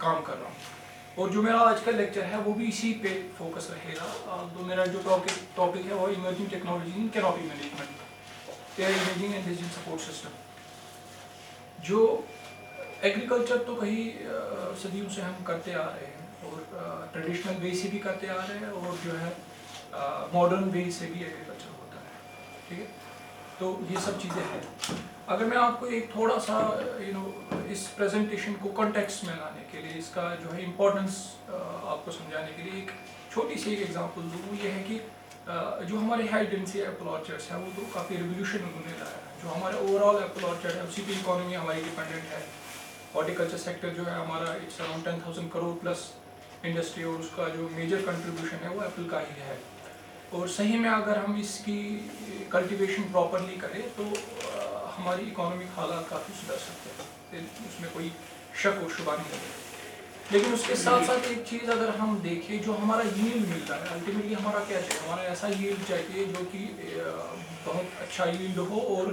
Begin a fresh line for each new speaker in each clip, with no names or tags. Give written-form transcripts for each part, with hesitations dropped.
काम कर रहा हूँ। और जो मेरा आज का लेक्चर है वो भी इसी पे फोकस रहेगा। तो मेरा जो टॉपिक है वो emerging technology in canopy management, air imaging and decision support system. जो एग्रीकल्चर तो कई सदियों से हम करते आ रहे हैं और ट्रेडिशनल वे से भी करते आ रहे हैं और जो है मॉडर्न वे से भी एग्रीकल्चर होता है, ठीक है। तो ये सब चीज़ें हैं। अगर मैं आपको एक थोड़ा सा इस प्रेजेंटेशन को कॉन्टेक्स्ट में लाने के लिए, इसका जो है इम्पोर्टेंस आपको समझाने के लिए एक छोटी सी एक एग्जांपल दूँ, वो ये है कि जो हमारे हाई डेंसिटी एप्पल ऑर्चर्ड्स है वो तो काफ़ी रिवोल्यूशन उन्होंने लाया है। जो हमारे ओवरऑल एप्पल ऑर्चर्ड है उसी पे इकोनॉमी हमारी डिपेंडेंट है। हॉर्टिकल्चर सेक्टर जो है हमारा it's around 10,000 crore plus industry, और उसका जो मेजर कंट्रीब्यूशन है वो एप्पल का ही है। और सही में अगर हम इसकी कल्टीवेशन प्रॉपरली करें तो हमारी इकोनॉमिक हालात काफ़ी सुधर सकते हैं, उसमें कोई शक और शुबा नहीं है। लेकिन उसके साथ साथ एक चीज़ अगर हम देखें, जो हमारा यील्ड मिलता है अल्टीमेटली हमारा क्या चाहिए, हमारा ऐसा यील्ड चाहिए जो कि बहुत अच्छा यील्ड हो और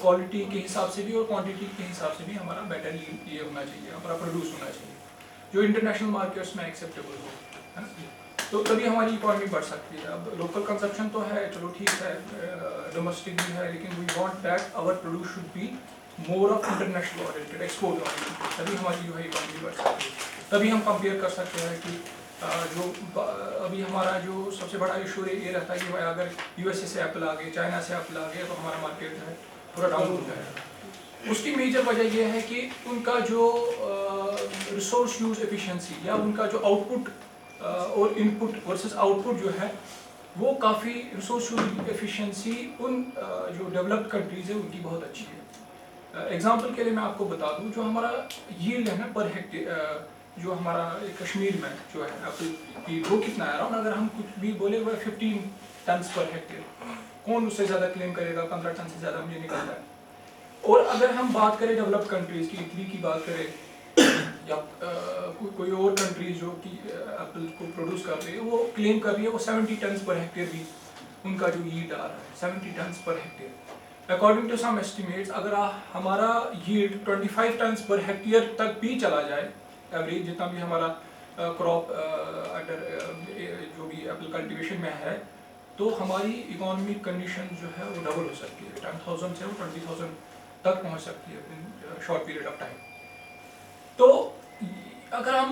क्वालिटी के हिसाब से भी और क्वांटिटी के हिसाब से भी हमारा बेटर यील्ड ये होना चाहिए, हमारा प्रोड्यूस होना चाहिए जो इंटरनेशनल मार्केट्स में एक्सेप्टेबल हो, है ना। तो तभी हमारी इकोनॉमी बढ़ सकती है। अब लोकल कंजप्शन तो है, चलो ठीक है, डोमेस्टिक भी है, लेकिन we want that our produce should be more of international oriented, export oriented, तभी हमारी जो है इकोनॉमी बढ़ सकती है। तभी हम कंपेयर कर सकते हैं कि जो अभी हमारा जो सबसे बड़ा इशू ये रहता है कि भाई अगर यूएसए से एप्पल आ गए, चाइना से एप्पल आ गए, तो हमारा मार्केट जो है पूरा डाउन हो जाएगा। उसकी मेजर वजह यह है कि उनका जो रिसोर्स यूज एफिशिएंसी या उनका जो आउटपुट और इनपुट वर्सेस आउटपुट जो है वो काफ़ी रिसोर्स यूज एफिशिएंसी उन जो डेवलप्ड कंट्रीज़ है उनकी बहुत अच्छी है। एग्जांपल के लिए मैं आपको बता दूं, जो हमारा यील्ड है ना पर हेक्टेयर, जो हमारा कश्मीर में जो है एप्पल की, वो कितना है अराउंड, अगर हम कुछ भी बोले वो 15 टन पर हेक्टेयर, कौन उससे ज़्यादा क्लेम करेगा, 15 टन से ज़्यादा मुझे निकलता है। और अगर हम बात करें डेवलप्ड कंट्रीज़ की, इटली की बात करें या कोई और कंट्रीज जो कि एप्पल को प्रोड्यूस कर रही है, वो क्लेम कर रही है वो 70 टन पर हेक्टेयर भी उनका जो यील्ड आ रहा है, 70 टन पर hectare. According to some estimates, अगर हमारा यील्ड 25 टन पर हेक्टेयर तक भी चला जाए, एवरेज जितना भी हमारा क्रॉप अंडर जो भी एप्पल कल्टीवेशन में है, तो हमारी इकोनॉमिक कंडीशन जो है वो डबल हो सकती है, 10,000 से वो 20,000 तक पहुंच सकती है in short period of time. तो अगर हम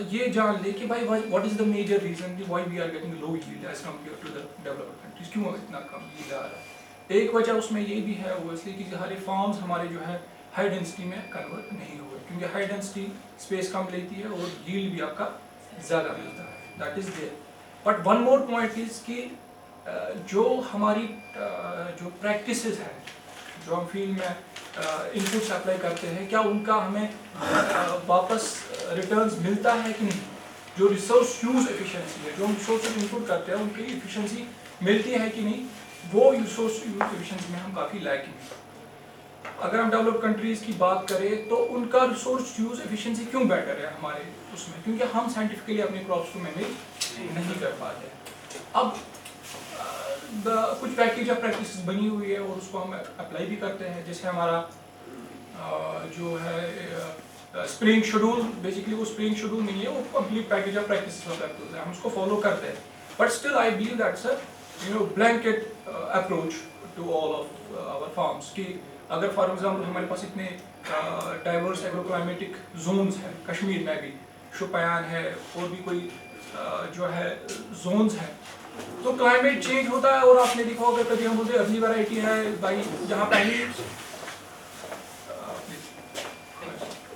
ये जान ले कि भाई what is the major reason why we are getting low yield as compare to the developed countries, क्यों इतना कम यील्ड आ रहा है। एक वजह उसमें ये भी है ओब्वियसली कि हमारे फार्म्स हमारे जो है हाई डेंसिटी में कन्वर्ट नहीं हुए, क्योंकि हाई डेंसिटी स्पेस कम लेती है और यील्ड भी आपका ज़्यादा मिलता है, that is there. But one more point is कि जो हमारी जो प्रैक्टिसेस हैं, जो हम फील्ड में इनपुट्स अप्लाई करते हैं, क्या उनका हमें वापस रिटर्न्स मिलता है कि नहीं। जो रिसोर्स यूज एफिशिएंसी है, जो हम रिसोर्स इनपुट करते हैं उनकी एफिशिएंसी मिलती है कि नहीं, वो रिसोर्स यूज एफिशिएंसी में हम काफ़ी लैकिंग हैं। अगर हम डेवलप्ड कंट्रीज की बात करें तो उनका रिसोर्स यूज एफिशिएंसी क्यों बेटर है हमारे उसमें, क्योंकि हम साइंटिफिकली अपने क्रॉप्स को मैनेज नहीं कर पाते। अब कुछ पैकेज ऑफ प्रैक्टिस बनी हुई है और उसको हम अप्लाई भी करते हैं, जैसे हमारा जो है स्प्रिंग शेड्यूल, बेसिकली वो स्प्रिंग शेड्यूल नहीं है, वो कंप्लीट पैकेज ऑफ प्रैक्टिस होता है, हम उसको फॉलो करते हैं। But still I believe that's a blanket approach to all of our farms, कि अगर फॉर एग्जांपल हमारे पास इतने डाइवर्स एग्रोक्लाइमेटिक जोन्स हैं, कश्मीर में भी शुपयान है और भी कोई जो है जोन्स हैं, तो क्लाइमेट चेंज होता है। और आपने देखा होगा कभी हम बोलते अगली वैरायटी है भाई जहाँ पहली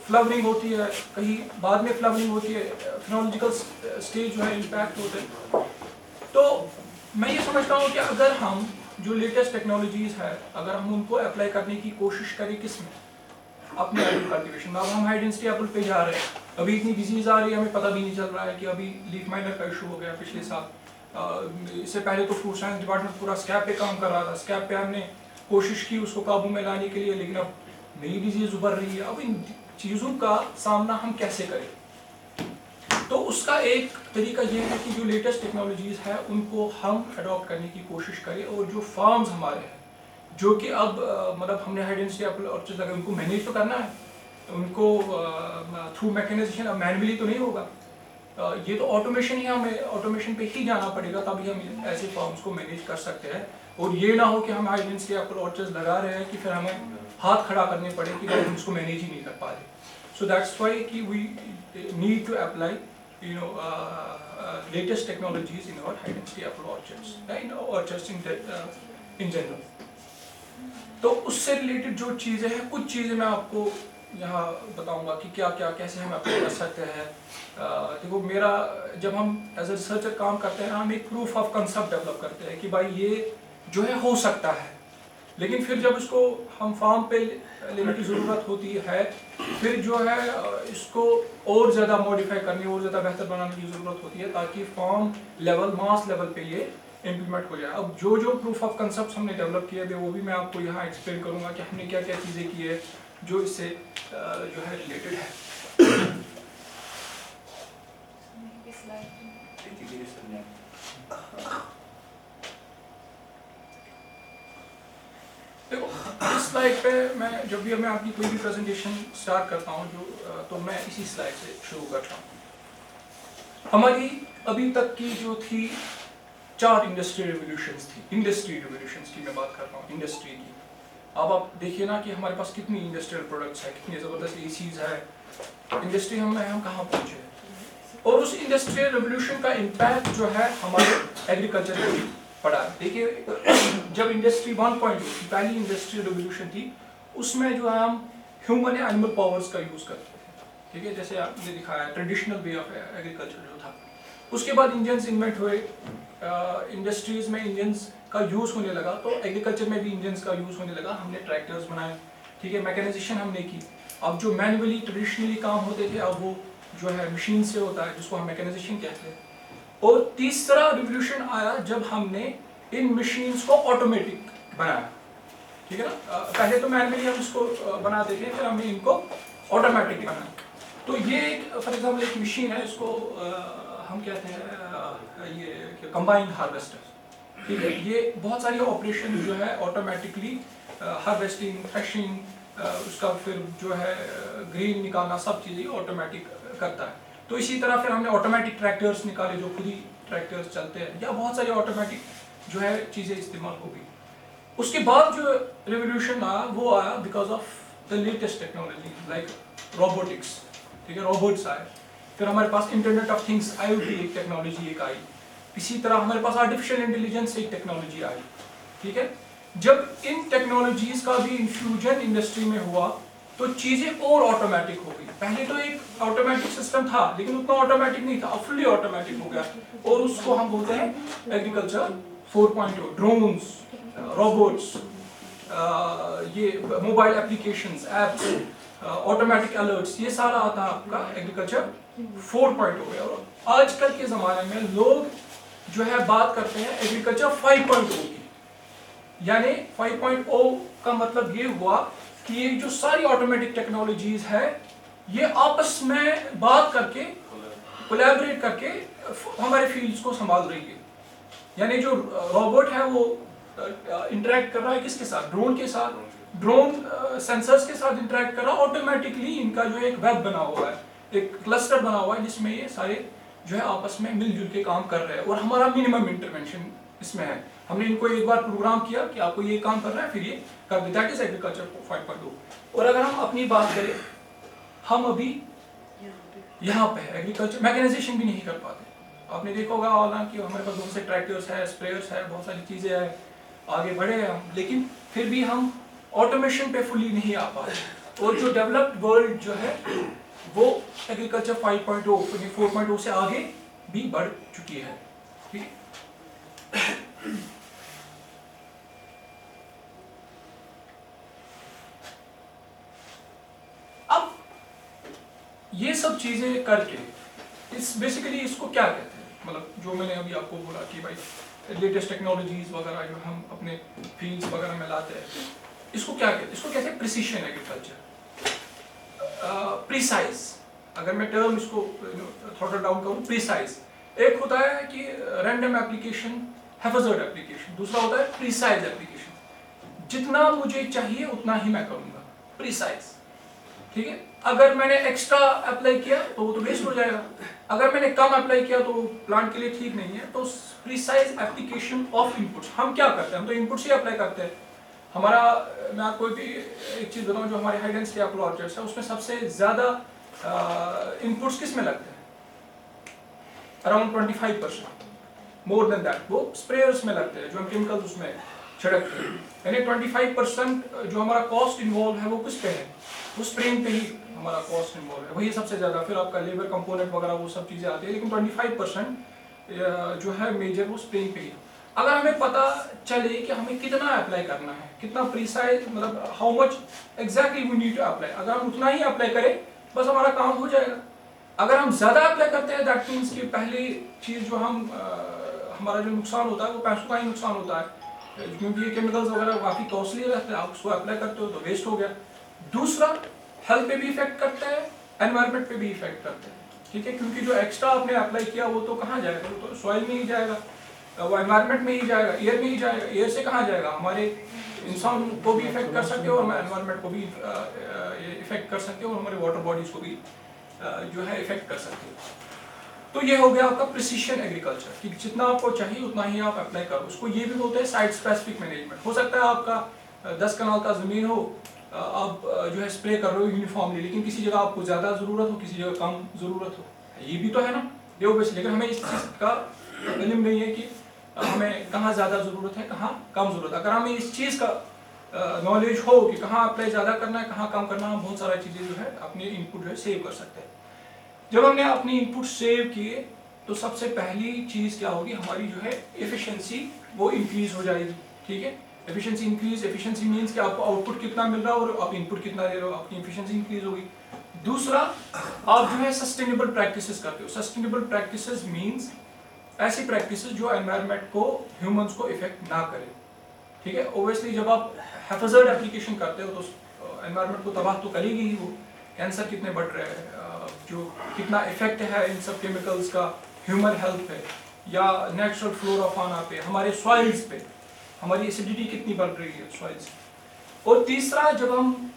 फ्लावरिंग होती है, कहीं बाद में फ्लावरिंग होती है, फिनोलॉजिकल स्टेज जो है इम्पैक्ट होते हैं। तो मैं ये समझता हूँ कि अगर हम जो लेटेस्ट टेक्नोलॉजीज है अगर हम उनको अप्लाई करने की कोशिश करें, किसमें, अपने एप्पल कल्टीवेशन में। अब हम हाई डेंसिटी एप्पल पे जा रहे हैं, अभी इतनी डिजीज आ रही है हमें पता भी नहीं चल रहा है कि अभी लीफ माइनर का इशू हो गया पिछले साल। इससे पहले तो फूड साइंस डिपार्टमेंट पूरा स्कैब पे काम कर रहा था, स्कैब पे हमने कोशिश की उसको काबू में लाने के लिए, लेकिन अब नई डिजीज उभर रही है। अब इन चीज़ों का सामना हम कैसे करें, तो उसका एक तरीका यह है कि जो लेटेस्ट टेक्नोलॉजीज है उनको हम अडॉप्ट करने की कोशिश करें, और जो फार्म्स हमारे हैं जो कि अब मतलब हमने हाई डेंसिटी एप्पल ऑर्चर्ड लगा उनको मैनेज तो करना है, उनको थ्रू मैकेनाइजेशन मैनुअली तो नहीं होगा। ये तो ऑटोमेशन ही, हमें ऑटोमेशन पे ही जाना पड़ेगा, तभी हम ऐसे फार्म्स को मैनेज कर सकते हैं। और ये ना हो कि हम हाइड्रेंस के अप्रोचेस लगा रहे हैं कि फिर हमें हाथ खड़ा करने पड़े कि हम उसको मैनेज ही नहीं कर पा रहे। सो दैट्स वाई कि we need to apply latest technologies in our high density approaches and orchards in general. तो उससे रिलेटेड जो चीज़ें हैं, कुछ चीज़ें मैं आपको यहाँ बताऊंगा कि क्या क्या कैसे हम अप्लाई कर सकते हैं। देखो, मेरा जब हम एज ए रिसर्चर काम करते हैं, हम एक प्रूफ ऑफ कंसेप्ट डेवलप करते हैं कि भाई ये जो है हो सकता है, लेकिन फिर जब इसको हम फार्म पे लेने की ज़रूरत होती है, फिर जो है इसको और ज़्यादा मॉडिफाई करने और ज़्यादा बेहतर बनाने की ज़रूरत होती है ताकि फार्म लेवल, मास लेवल पे ये इम्प्लीमेंट हो जाए। अब जो प्रूफ ऑफ कंसेप्ट हमने डेवलप किए थे वो भी मैं आपको यहाँ एक्सप्लेन करूँगा कि हमने क्या क्या चीज़ें की है जो इससे जो है रिलेटेड है। देखो, इस स्लाइड पे मैं जब भी मैं आपकी कोई भी प्रेजेंटेशन स्टार्ट करता हूँ तो मैं इसी स्लाइड से शुरू करता हूँ। हमारी अभी तक की जो थी 4 इंडस्ट्रियल रिवोल्यूशंस थी, इंडस्ट्री रिवोल्यूशंस की मैं बात कर रहा हूँ, इंडस्ट्री की। अब आप देखिए ना कि हमारे पास कितनी इंडस्ट्रियल प्रोडक्ट्स है, कितनी ज़बरदस्त एसीज है, इंडस्ट्री हम कहाँ पहुँचे हैं। और उस इंडस्ट्रियल रिवोल्यूशन का इम्पैक्ट जो है हमारे एग्रीकल्चर पे पड़ा। देखिए, जब इंडस्ट्री 1.0 की पहली इंडस्ट्रियल रिवोल्यूशन थी, उसमें जो है हम ह्यूमन या एनिमल पावर्स का यूज़ करते थे, ठीक है, जैसे आपने दिखाया ट्रेडिशनल वे ऑफ एग्रीकल्चर जो था। उसके बाद इंजन्स इन्वेंट हुए, इंडस्ट्रीज में इंजन्स का यूज़ होने लगा, तो एग्रीकल्चर में भी इंजन्स का यूज़ होने लगा। हमने ट्रैक्टर्स बनाए, ठीक है, मैकेनाइजेशन हमने की। अब जो मैनुअली ट्रेडिशनली काम होते थे, अब वो जो है मशीन से होता है, जिसको हम मैकेनाइजेशन कहते हैं। और तीसरा रिवोल्यूशन आया जब हमने इन मशीन्स को ऑटोमेटिक बनाया, ठीक है ना। पहले तो मैनुअली हम इसको बनाते थे, फिर हमने इनको ऑटोमेटिक बनाया। तो ये एक फॉर एग्जाम्पल एक मशीन है, इसको हम कहते हैं ये कंबाइंड हार्वेस्टर, ठीक है। ये बहुत सारी ऑपरेशन जो है ऑटोमेटिकली हार्वेस्टिंग, थ्रेशिंग, उसका फिर जो है ग्रेन निकालना, सब चीज़ें ऑटोमेटिक करता है। तो इसी तरह फिर हमने ऑटोमेटिक ट्रैक्टर्स निकाले जो खुद ही ट्रैक्टर्स चलते हैं, या बहुत सारी ऑटोमेटिक जो है चीज़ें इस्तेमाल हो गई। उसके बाद जो रिवोल्यूशन आया वो आया because of the latest technology like robotics, ठीक है, रोबोट्स आए। फिर हमारे पास इंटरनेट ऑफ थिंग्स IoT एक टेक्नोलॉजी एक आई। इसी तरह हमारे पास आर्टिफिशियल इंटेलिजेंस एक टेक्नोलॉजी आई, ठीक है। जब इन टेक्नोलॉजीज का भी इंफ्यूजन इंडस्ट्री में हुआ तो चीज़ें और ऑटोमेटिक हो गई। पहले तो एक ऑटोमेटिक सिस्टम था, लेकिन उतना ऑटोमेटिक नहीं था, अब फुल्ली ऑटोमेटिक हो गया। और उसको हम बोलते हैं एग्रीकल्चर 4.0, ड्रोन्स, रोबोट्स, ये mobile applications, apps, automatic alerts, ये सारा आता है आपका एग्रीकल्चर 4.0 में। और आजकल के ज़माने में लोग जो है बात करते हैं एग्रीकल्चर 5.0 की, यानी 5.0 का मतलब ये हुआ कि ये जो सारी ऑटोमेटिक टेक्नोलॉजीज है ये आपस में बात करके, कोलैबोरेट करके हमारे फील्ड्स को संभाल रही है। यानी जो रोबोट है वो इंटरेक्ट कर रहा है किसके साथ, ड्रोन के साथ, ड्रोन सेंसर्स के साथ इंटरेक्ट कर रहा है। ऑटोमेटिकली इनका जो एक वेब बना हुआ है, एक क्लस्टर बना हुआ है जिसमें ये सारे जो है आपस में मिलजुल के काम कर रहे हैं। और हमारा मिनिमम इंटरवेंशन इसमें है, हमने इनको एक बार प्रोग्राम किया कि आपको ये काम करना है, फिर ये कर देता है। That is agriculture 5.0। और अगर हम अपनी बात करें, हम अभी यहाँ पे एग्रीकल्चर मैकेनाइजेशन भी नहीं कर पाते। आपने देखा होगा हालांकि हमारे पास बहुत से ट्रैक्टर्स है, स्प्रेयर्स है, बहुत सारी चीज़ें हैं, आगे बढ़े हैं हम, लेकिन फिर भी हम ऑटोमेशन पे फुली नहीं आ पाते। और जो डेवलप्ड वर्ल्ड जो है वो एग्रीकल्चर 5.0 4.0 से आगे भी बढ़ चुकी है, ठीक है। अब ये सब चीजें करके इस बेसिकली इसको क्या कहते हैं, मतलब जो मैंने अभी आपको बोला कि भाई लेटेस्ट टेक्नोलॉजीज वगैरह जो हम अपने फील्ड्स वगैरह में लाते हैं, इसको क्या कहते हैं? इसको कहते हैं प्रिसीशन एग्रीकल्चर, प्रिसाइज। अगर मैं टर्म इसको थ्रॉटल डाउन करूं, प्रिसाइज। एक होता है कि रैंडम एप्लीकेशन, हैफाजर्ड एप्लीकेशन, दूसरा होता है प्रिसाइज एप्लीकेशन। जितना मुझे चाहिए उतना ही मैं करूंगा, प्रिसाइज, ठीक है। अगर मैंने एक्स्ट्रा अप्लाई किया तो वो तो वेस्ट हो जाएगा, अगर मैंने कम अप्लाई किया तो प्लांट के लिए ठीक नहीं है। तो प्रिसाइज एप्लीकेशन ऑफ इनपुट्स, हम क्या करते हैं, हम तो इनपुट्स ही अप्लाई करते हैं। हमारा, मैं आपको भी एक चीज़ बताऊँ, जो हमारे हाई डेंसिटी एप्पल ऑर्चर्ड्स है उसमें सबसे ज़्यादा इनपुट्स किस में लगते हैं, अराउंड 25%, मोर देन दैट वो स्प्रेयर्स में लगते हैं, जो हम केमिकल्स उसमें छिड़कते हैं। यानी 25% जो हमारा कॉस्ट इन्वॉल्व है वो किस पे है, वो स्प्रेइंग पे ही हमारा कॉस्ट इन्वॉल्व है, वही सबसे ज़्यादा। फिर आपका लेबर कंपोनेंट वगैरह वो सब चीज़ें आती है, लेकिन 25% जो है मेजर वो स्प्रेइंग पे ही। अगर हमें पता चले कि हमें कितना अप्लाई करना है, कितना प्रिसाइज, मतलब how much exactly we need to apply, अगर हम उतना ही अप्लाई करें बस हमारा काम हो जाएगा। अगर हम ज़्यादा अप्लाई करते हैं दैट मीन्स कि पहली चीज़ जो हमारा जो नुकसान होता है वो पैसों का ही नुकसान होता है, क्योंकि ये केमिकल्स वगैरह काफ़ी कॉस्टली रहते हैं, आप उसको अप्लाई करते हो तो वेस्ट हो गया। दूसरा, हेल्थ पे भी इफेक्ट करता है, एनवायरनमेंट पे भी इफेक्ट करता है, ठीक है, क्योंकि जो एक्स्ट्रा आपने अप्लाई किया वो तो कहाँ जाएगा, वो तो सॉइल में ही जाएगा, वो एनवायरनमेंट में ही जाएगा, एयर में ही जाएगा। एयर से कहाँ जाएगा, हमारे इंसान को भी इफेक्ट कर सकते हो और एनवायरनमेंट को भी इफेक्ट कर सकते हो और हमारे वाटर बॉडीज को भी जो है इफेक्ट कर सकते हो। तो ये हो गया आपका प्रिसीशन एग्रीकल्चर, कि जितना आपको चाहिए उतना ही आप अप्लाई करो। उसको ये भी बोलते हैं साइट स्पेसिफिक मैनेजमेंट। हो सकता है आपका 10 कनाल का ज़मीन हो, आप जो है स्प्रे कर रहे हो यूनिफॉर्मली, लेकिन किसी जगह आपको ज़्यादा ज़रूरत हो, किसी जगह कम ज़रूरत हो, ये भी तो है ना, ये ओबियसली। लेकिन हमें इस चीज़ का इल्म नहीं है कि हमें कहाँ ज़्यादा ज़रूरत है, कहाँ कम ज़रूरत। अगर हमें इस चीज़ का नॉलेज हो कि कहाँ अप्लाई ज़्यादा करना है, कहाँ कम करना है, हम बहुत सारा चीज़ें जो है अपने इनपुट जो है सेव कर सकते हैं। जब हमने अपनी इनपुट सेव किए तो सबसे पहली चीज़ क्या होगी, हमारी जो है एफिशिएंसी वो इंक्रीज हो जाएगी, ठीक है। एफिशिएंसी इंक्रीज, एफिशिएंसी मींस कि आपको आउटपुट कितना मिल रहा है और आप इनपुट कितना दे रहे हो, आपकी एफिशिएंसी इंक्रीज होगी। दूसरा, आप जो है सस्टेनेबल प्रैक्टिसेस करते हो। सस्टेनेबल प्रैक्टिसेस मींस ऐसी प्रैक्टिसेस जो एनवायरनमेंट को, ह्यूमंस को इफेक्ट ना करे, ठीक है। ओबियसली जब आप हैफाजर्ड एप्लीकेशन करते हो तो एनवायरनमेंट को तबाह तो करेगी ही वो। कैंसर कितने बढ़ रहे हैं, जो कितना इफेक्ट है इन सब केमिकल्स का ह्यूमन हेल्थ पे या नेचुरल फ्लोरा फाना पे, हमारे सॉइल्स पे, हमारी एसिडिटी कितनी बढ़ रही है सॉइल्स। और तीसरा, जब हम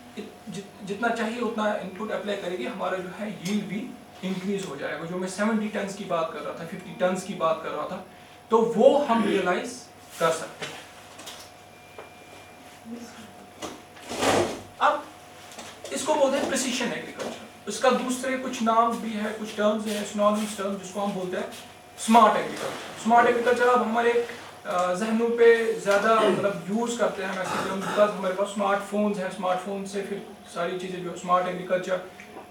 जितना चाहिए उतना इनपुट अप्लाई करेंगे, हमारा जो है यील्ड भी इंक्रीज हो जाएगा। जो मैं 70 टन्स की बात कर रहा था, 50 टन्स की बात कर रहा था, तो वो हम रियलाइज कर सकते हैं। अब इसको बोलते हैं प्रिसीशन एग्रीकल्चर। इसका दूसरे कुछ नाम भी है, कुछ टर्म्स हैं, सिनोनिम्स टर्म, जिसको हम बोलते हैं स्मार्ट एग्रीकल्चर। स्मार्ट एग्रीकल्चर अब हमारे जहनों पे ज़्यादा मतलब यूज़ करते हैं मैक्सिमम, बिकॉज हमारे पास स्मार्टफोन्स हैं। स्मार्टफोन से फिर सारी चीज़ें जो स्मार्ट एग्रीकल्चर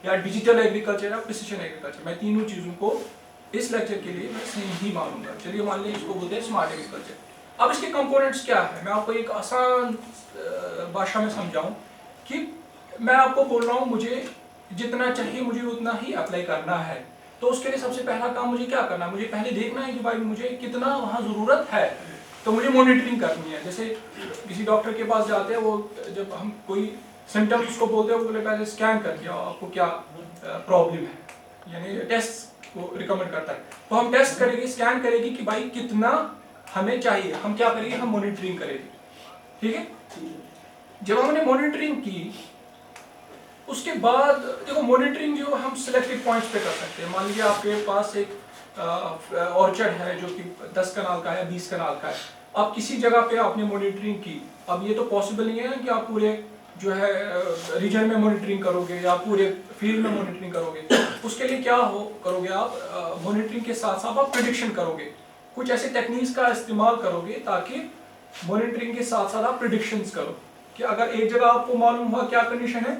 या डिजिटल एग्रीकल्चर या प्रिसीशन एग्रीकल्चर, मैं तीनों चीज़ों को इस लेक्चर के लिए मैं सही ही मानूंगा। चलिए मान लीजिए इसको बोलते हैं स्मार्ट एग्रीकल्चर। अब इसके कंपोनेंट्स क्या है, मैं आपको एक आसान भाषा में समझाऊं कि मैं आपको बोल रहा हूँ मुझे जितना चाहिए मुझे उतना ही अप्लाई करना है। तो उसके लिए सबसे पहला काम मुझे क्या करना है, मुझे पहले देखना है कि भाई मुझे कितना वहाँ ज़रूरत है, तो मुझे मॉनिटरिंग करनी है। जैसे किसी डॉक्टर के पास जाते हैं, वो जब हम कोई सिम्टम्स उसको बोलते हैं, वो पहले स्कैन करके आपको क्या प्रॉब्लम है, यानी टेस्ट को रिकमेंड करता है। तो हम टेस्ट करेंगे, स्कैन करेगी कि भाई कितना हमें चाहिए, हम क्या करेंगे, हम मॉनिटरिंग करेंगे, ठीक है। जब हमने मॉनिटरिंग की उसके बाद देखो, मॉनिटरिंग जो हम सिलेक्टेड पॉइंट्स पे कर सकते हैं। मान लीजिए आपके पास एक ऑर्चर्ड है जो कि 10 कनाल का है, 20 कनाल का है, अब किसी जगह पे आपने मॉनिटरिंग की। अब ये तो पॉसिबल नहीं है कि आप पूरे जो है रीजन में मॉनिटरिंग करोगे या पूरे फील्ड में मॉनिटरिंग करोगे। उसके लिए क्या करोगे आप, मॉनिटरिंग के साथ साथ आप प्रिडिक्शन करोगे, कुछ ऐसे टेक्निक्स का इस्तेमाल करोगे ताकि मॉनिटरिंग के साथ साथ आप प्रिडिक्शंस करो कि अगर एक जगह आपको मालूम हुआ क्या कंडीशन है,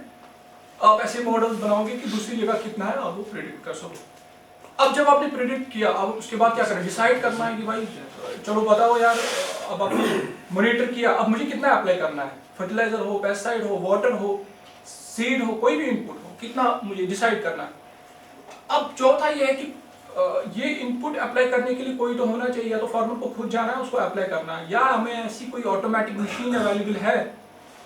आप ऐसे मॉडल्स बनाओगे कि दूसरी जगह कितना है आप वो प्रिडिक्ट कर सको। अब जब आपने प्रिडिक्ट किया, अब उसके बाद क्या करना, डिसाइड करना है कि भाई चलो बताओ यार, अब आपने मॉनिटर किया, अब मुझे कितना अप्लाई करना है, फर्टिलाइजर हो, पेस्टिसाइड हो, वाटर हो, सीड हो, कोई भी इनपुट हो, कितना मुझे डिसाइड करना है। अब चौथा ये है कि ये इनपुट अप्लाई करने के लिए कोई तो होना चाहिए, या तो फार्मर को खुद जाना है उसको अप्लाई करना है, या हमें ऐसी कोई ऑटोमेटिक मशीन अवेलेबल है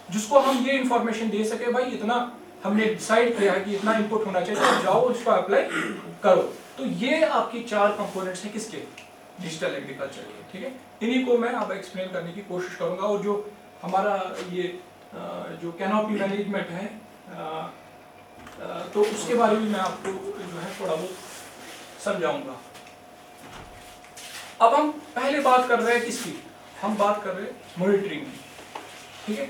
जिसको हम ये इंफॉर्मेशन दे सके, भाई इतना हमने डिसाइड किया है कि इतना इनपुट होना चाहिए, तो जाओ इसको अप्लाई करो। तो ये आपकी 4 कंपोनेंट्स हैं किसके, डिजिटल एग्रीकल्चर के, ठीक है। इन्हीं को मैं अब एक्सप्लेन करने की कोशिश करूंगा। और जो हमारा ये जो कैनोपी मैनेजमेंट है, तो उसके बारे में मैं आपको जो है थोड़ा बहुत समझाऊंगा। अब हम पहले बात कर रहे हैं किसकी, हम बात कर रहे हैं मॉनिटरिंग की, ठीक है।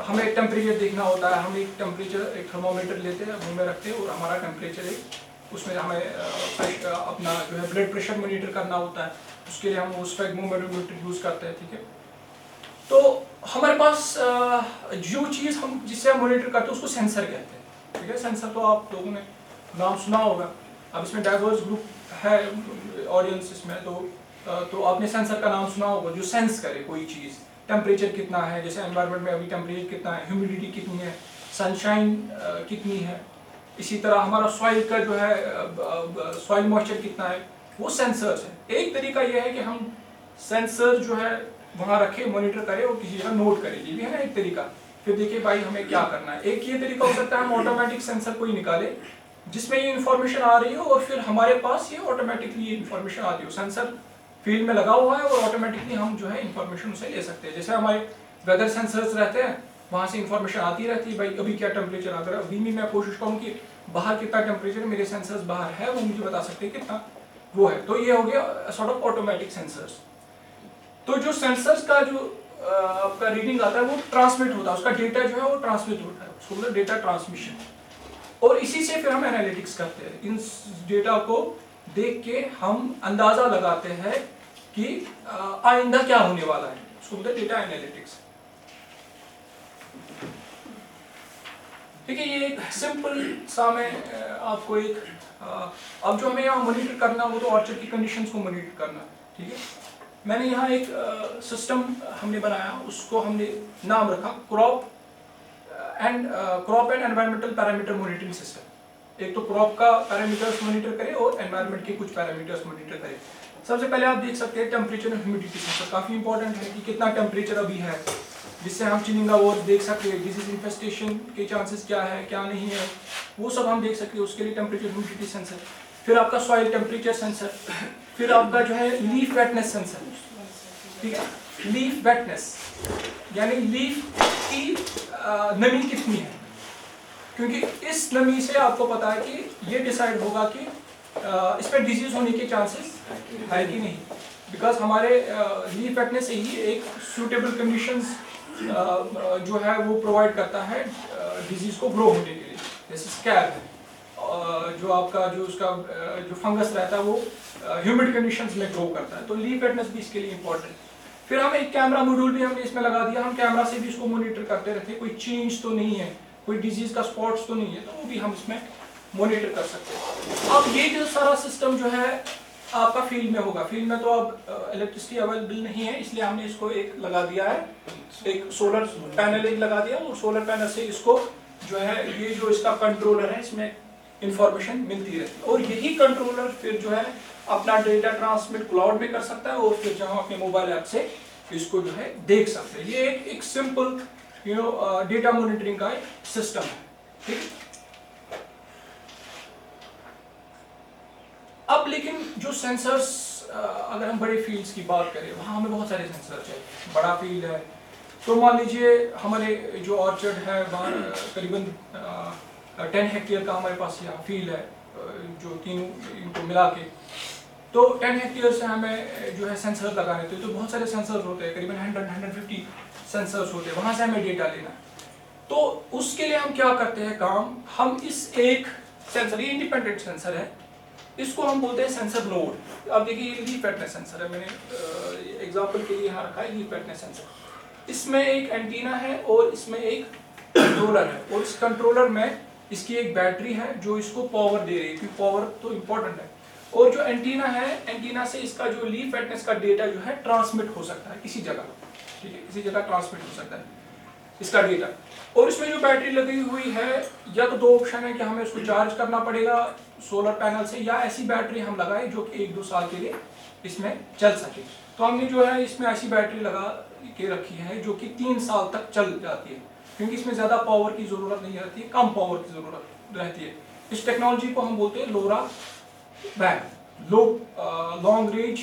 हमें एक टेम्परेचर देखना होता है, हम एक टेम्परेचर एक थर्मोमीटर लेते हैं, मुंह में रखते हैं और हमारा टेम्परेचर एक उसमें हमें अपना जो है ब्लड प्रेशर मॉनिटर करना होता है, उसके लिए हम उस स्पेगमोमीटर यूज़ करते हैं, ठीक है। तो हमारे पास जो चीज़ हम जिससे हम मॉनिटर करते हैं उसको सेंसर कहते हैं, ठीक है। सेंसर तो आप लोगों ने नाम सुना होगा। अब इसमें डाइवर्स ग्रुप है ऑडियंस इसमें, तो आपने सेंसर का नाम सुना होगा जो सेंस करे कोई चीज़। टेम्परेचर कितना है, जैसे एनवायरनमेंट में अभी टेम्परेचर कितना है, ह्यूमिडिटी कितनी है, सनशाइन कितनी है, इसी तरह हमारा सॉइल का जो है सॉइल मॉइस्चर कितना है, वो सेंसर्स है। एक तरीका यह है कि हम सेंसर जो है वहाँ रखे, मॉनिटर करें और किसी जगह नोट करें, ये भी है ना एक तरीका। फिर देखिए भाई हमें क्या करना है। एक ये तरीका हो सकता है हम ऑटोमेटिक सेंसर कोई निकाले जिसमें ये इन्फॉर्मेशन आ रही हो और फिर हमारे पास ये ऑटोमेटिकली ये इन्फॉर्मेशन आती हो। सेंसर फील्ड में लगा हुआ है और ऑटोमेटिकली हम जो है इन्फॉर्मेशन उसे ले सकते हैं। जैसे हमारे वेदर सेंसर्स रहते हैं, वहाँ से इन्फॉर्मेशन आती रहती है, भाई अभी क्या टेम्परेचर, अगर अभी भी मैं कोशिश करूँ कि बाहर कितना टेम्परेचर, मेरे सेंसर्स बाहर है वो मुझे बता सकते हैं कितना वो है। तो ये हो गया सॉर्ट ऑफ ऑटोमेटिक सेंसर्स। तो जो सेंसर्स का जो आपका रीडिंग आता है वो ट्रांसमिट होता है, उसका डेटा जो है वो ट्रांसमिट होता है, उसको बोलते हैं डेटा ट्रांसमिशन। और इसी से फिर हम एनालिटिक्स करते हैं। इन डेटा को देख के हम अंदाजा लगाते हैं कि आइंदा क्या होने वाला है, उसको बोलते हैं डेटा एनालिटिक्स। ठीक है, ये एक सिंपल सा मैं आपको एक अब जो हमें यहाँ मॉनिटर करना वो तो ऑर्चर्ड की कंडीशंस को मॉनिटर करना, ठीक है। मैंने यहाँ एक सिस्टम हमने बनाया, उसको हमने नाम रखा crop and environmental parameter monitoring system. एक तो क्रॉप का पैरामीटर्स मॉनिटर करे और एनवायरमेंट के कुछ पैरामीटर्स मॉनिटर करे। सबसे पहले आप देख सकते हैं टेम्परेचर और ह्यूमिडिटी सेंसर काफ़ी इंपॉर्टेंट है कि कितना टेम्परेचर अभी है, जिससे हम चिनिंगा वो देख सकते हैं, डिजीज इन्फेस्टेशन के चांसेस क्या है क्या नहीं है, वो सब हम देख सकते हैं। उसके लिए टेम्परेचर ह्यूमिडिटी सेंसर, फिर आपका सॉइल टेम्परेचर सेंसर, फिर आपका जो है लीफ वेटनेस सेंसर, ठीक है। लीफ वेटनेस यानी लीफ की नमी कितनी है, क्योंकि इस नमी से आपको पता है कि ये डिसाइड होगा कि इसमें डिजीज होने के चांसेस है कि नहीं। बिकॉज हमारे लीफ वेटनेस से ही एक सूटेबल कंडीशंस जो है वो प्रोवाइड करता है डिजीज को ग्रो होने के लिए। जैसे स्कैब है, जो आपका जो उसका जो फंगस रहता है वो ह्यूमिड कंडीशंस में ग्रो करता है, तो लीफ वेटनेस भी इसके लिए इंपॉर्टेंट। फिर हम एक कैमरा मॉड्यूल भी हमने इसमें लगा दिया, हम कैमरा से भी इसको मॉनिटर करते रहते हैं, कोई चेंज तो नहीं है, कोई डिजीज का स्पॉट्स तो नहीं है, तो वो भी हम इसमें मॉनिटर कर सकते हैं। अब ये जो सारा सिस्टम जो है आपका फील्ड में होगा। फील्ड में तो अब इलेक्ट्रिसिटी अवेलेबल नहीं है, इसलिए हमने इसको एक लगा दिया है, एक सोलर पैनल एक लगा दिया, और सोलर पैनल से इसको जो है ये जो इसका कंट्रोलर है इसमें इंफॉर्मेशन मिलती रहती है, और यही कंट्रोलर फिर जो है अपना डेटा ट्रांसमिट क्लाउड में कर सकता है और फिर जहाँ अपने मोबाइल ऐप से इसको जो है देख सकते हैं। ये एक सिंपल डेटा मॉनिटरिंग का एक सिस्टम है, ठीक। अब लेकिन जो सेंसर्स अगर हम बड़े फील्ड्स की बात करें वहाँ हमें बहुत सारे सेंसर चाहिए, बड़ा फील्ड है। तो मान लीजिए हमारे जो ऑर्चर्ड है वहाँ करीबन 10 हेक्टेयर का हमारे पास यहाँ फील्ड है, जो तीनों इनको मिला के, तो 10 हेक्टेयर से हमें जो है सेंसर लगाने थे, तो बहुत सारे सेंसर्स होते हैं, करीबन 100-150 सेंसर्स होते हैं, वहाँ से हमें डेटा लेना। तो उसके लिए हम क्या करते हैं काम, हम इस एक सेंसर, ये इंडिपेंडेंट सेंसर है, इसको हम बोलते हैं सेंसर नोड। अब देखिए ये लीफ वेटनेस सेंसर है, मैंने एग्जांपल के लिए यहाँ रखा है लीफ वेटनेस सेंसर। इसमें एक एंटीना है और इसमें एक कंट्रोलर है, और इस कंट्रोलर में इसकी एक बैटरी है जो इसको पावर दे रही है, क्योंकि पावर तो इम्पोर्टेंट है। और जो एंटीना है, एंटीना से इसका जो लीफ वेटनेस का डेटा जो है ट्रांसमिट हो सकता है किसी जगह, ठीक है, किसी जगह ट्रांसमिट हो सकता है इसका डेटा। और इसमें जो बैटरी लगी हुई है, या तो दो ऑप्शन है कि हमें उसको चार्ज करना पड़ेगा सोलर पैनल से, या ऐसी बैटरी हम लगाए जो कि 1-2 साल के लिए इसमें चल सके। तो हमने जो है इसमें ऐसी बैटरी लगा के रखी है जो कि 3 साल तक चल जाती है, क्योंकि इसमें ज़्यादा पावर की ज़रूरत नहीं रहती है, कम पावर की ज़रूरत रहती है। इस टेक्नोलॉजी को हम बोलते हैं लोरा वैन, long range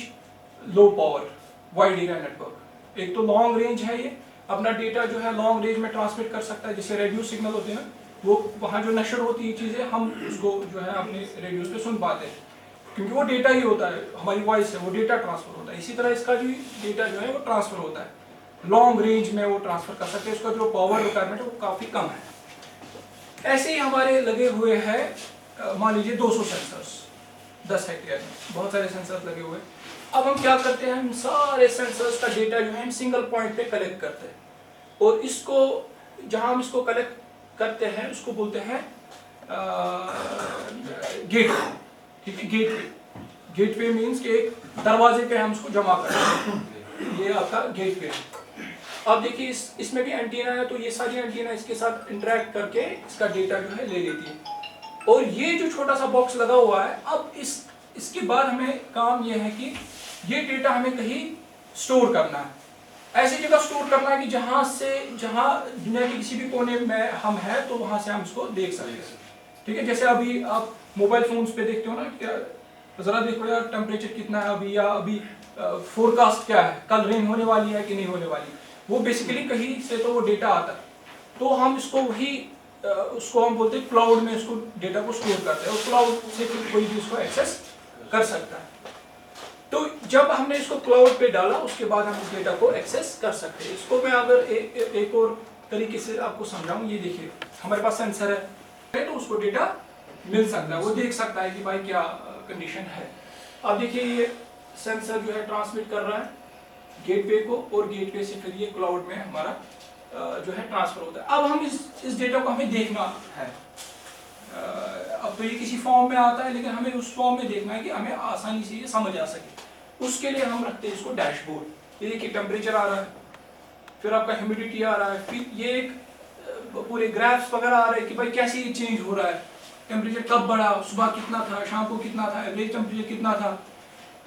low power wide area network. एक तो लॉन्ग रेंज है, ये अपना डेटा जो है लॉन्ग रेंज में ट्रांसमिट कर सकता है, जैसे रेडियो सिग्नल होते हैं, वो वहाँ जो नशर होती है चीज़ें हम उसको जो है अपने रेडियोस पे सुन पाते हैं, क्योंकि वो डेटा ही होता है, हमारी वॉइस है, वो डेटा ट्रांसफ़र होता है। इसी तरह इसका भी डेटा जो है वो ट्रांसफ़र होता है, लॉन्ग रेंज में वो ट्रांसफ़र कर सकते हैं, उसका जो पावर रिक्वायरमेंट है वो काफ़ी कम है। ऐसे ही हमारे लगे हुए हैं मान लीजिए 200 सेंसर्स 10 हेक्टेयर में, बहुत सारे सेंसर्स लगे हुए हैं। अब हम क्या करते हैं, हम सारे सेंसर्स का डेटा जो है हम सिंगल पॉइंट पे कलेक्ट करते हैं, और इसको जहां हम इसको कलेक्ट करते हैं उसको बोलते हैं गेटवे। ठीक है, गेटवे। गेटवे मीन्स कि एक दरवाजे पे हम उसको जमा करते हैं, ये आपका गेटवे है। अब देखिए इसमें भी एंटीना है, तो ये सारी एंटीना इसके साथ इंटरेक्ट करके इसका डेटा जो है ले लेती है। और ये जो छोटा सा बॉक्स लगा हुआ है, अब इसके बाद हमें काम ये है कि ये डेटा हमें कहीं स्टोर करना है, ऐसी जगह स्टोर करना है कि जहां दुनिया के किसी भी कोने में हम हैं तो वहां से हम इसको देख सकें। ठीक है, जैसे अभी आप मोबाइल फोन्स पे देखते हो ना, क्या जरा देखो यार टेम्परेचर कितना है अभी, या अभी फोरकास्ट क्या है, कल रेन होने वाली है कि नहीं होने वाली, वो बेसिकली कहीं से तो वो डेटा आता है, तो हम इसको उसको हम बोलते हैं क्लाउड में उसको डेटा को स्टोर करते हैं, और क्लाउड से फिर कोई भी इसको एक्सेस कर सकता है। तो जब हमने इसको क्लाउड पे डाला उसके बाद हम उस डेटा को एक्सेस कर सकते हैं। इसको मैं अगर एक और तरीके से आपको समझाऊं, ये देखिए हमारे पास सेंसर है, तो उसको डेटा मिल सकता है, वो देख सकता है कि भाई क्या कंडीशन है। अब देखिए ये सेंसर जो है ट्रांसमिट कर रहा है गेटवे को, और गेटवे से फिर ये क्लाउड में हमारा जो है ट्रांसफर होता है। अब हम इस डेटा को हमें देखना है, अब तो ये किसी फॉर्म में आता है, लेकिन हमें उस फॉर्म में देखना है कि हमें आसानी से ये समझ आ सके। उसके लिए हम रखते हैं इसको डैशबोर्ड। ये देखिए टेम्परेचर आ रहा है, फिर आपका ह्यूमिडिटी आ रहा है, फिर ये एक पूरे ग्राफ्स वगैरह आ रहे हैं कि भाई कैसे ये चेंज हो रहा है, टेम्परेचर कब बढ़ा, सुबह कितना था, शाम को कितना था, एवरेज टेम्परेचर कितना था,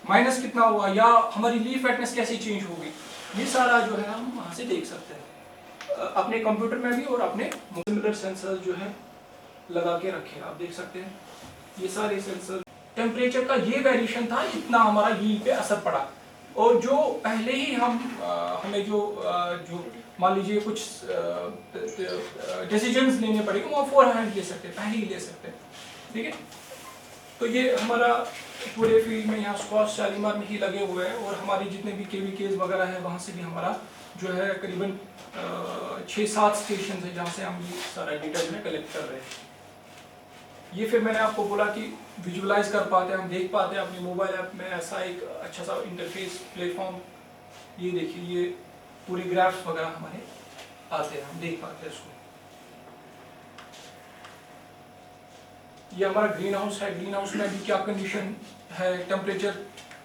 माइनस कितना हुआ, या हमारी लीफ वेटनेस कैसे चेंज होगी, ये सारा जो है हम वहाँ से देख सकते हैं अपने कंप्यूटर में भी, और अपने सिमिलर सेंसर जो है लगा के रखे। आप देख सकते हैं ये सारे सेंसर, टेम्परेचर का ये वेरिएशन था, इतना हमारा यील्ड पे असर पड़ा। और जो पहले ही हमें जो मान लीजिए कुछ डिसीजंस लेने पड़ेंगे, वो 400 ले सकते हैं, पहले ही ले सकते हैं। ठीक है, तो ये हमारा पूरे फील्ड में यहाँ स्कॉच शालीमार में ही लगे हुए हैं, और हमारी जितने भी केवीकेज वगैरह है वहाँ से भी हमारा जो है करीबन 6-7 स्टेशन है जहाँ से हम ये सारा डेटा जो है कलेक्ट कर रहे हैं। ये फिर मैंने आपको बोला कि विजुअलाइज कर पाते हैं, हम देख पाते हैं अपने मोबाइल ऐप में ऐसा एक अच्छा सा इंटरफेस प्लेटफॉर्म। ये देखिए ये पूरे ग्राफ्स वगैरह हमारे आते हैं, हम देख पाते हैं इसको। ये हमारा ग्रीन हाउस है, ग्रीन हाउस में भी क्या कंडीशन है, टेम्परेचर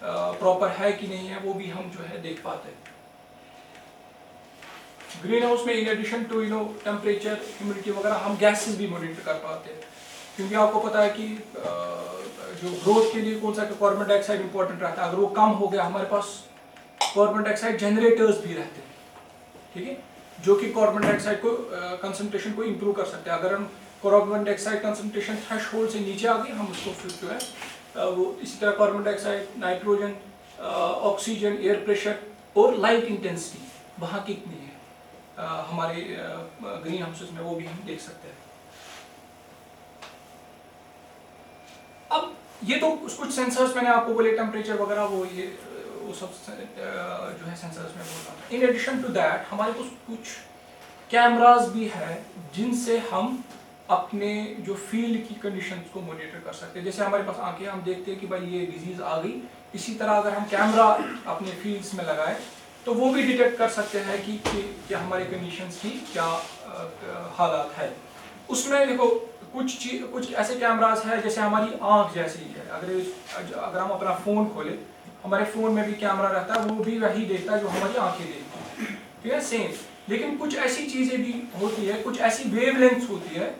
प्रॉपर है कि नहीं है, वो भी हम जो है देख पाते हैं। ग्रीन हाउस में in addition to temperature, humidity वगैरह हम गैसेस भी मॉनिटर कर पाते हैं, क्योंकि आपको पता है कि जो ग्रोथ के लिए कौन सा कार्बन डाइऑक्साइड इंपॉर्टेंट रहता है। अगर वो कम हो गया, हमारे पास कार्बन डाइऑक्साइड जनरेटर्स भी रहते हैं, ठीक है, जो कि कार्बन डाइऑक्साइड को कंसंट्रेशन को इम्प्रूव कर सकते हैं। अगर हम कार्बन डाइऑक्साइड कंसंट्रेशन थ्रेशोल्ड से नीचे आ गई, हम उसको फिर जो है वो इसी तरह carbon dioxide, nitrogen, oxygen, air pressure और लाइट इंटेंसिटी वहाँ कितनी है हमारे ग्रीन हाउसेस में, वो भी हम देख सकते हैं। अब ये तो कुछ सेंसर्स मैंने आपको बोले, टेम्परेचर वगैरह, वो सब जो है सेंसर्स में बोल रहा था। इन एडिशन टू दैट हमारे पास कुछ कैमरास भी है जिनसे हम अपने जो फील्ड की कंडीशंस को मॉनिटर कर सकते हैं। जैसे हमारे पास आंखें, हम देखते हैं कि भाई ये डिजीज आ गई, इसी तरह अगर हम कैमरा अपने फील्ड्स में लगाए तो वो भी डिटेक्ट कर सकते हैं कि हमारे कंडीशंस की क्या हालात है। उसमें देखो कुछ ऐसे कैमरास है जैसे हमारी आंख जैसी ही है। अगर हम अपना फ़ोन खोले, हमारे फ़ोन में भी कैमरा रहता है, वो भी वही देखता है जो हमारी आंखें देखती हैं, ठीक है, सेम। लेकिन कुछ ऐसी चीज़ें भी होती है, कुछ ऐसी वेवलेंथ होती है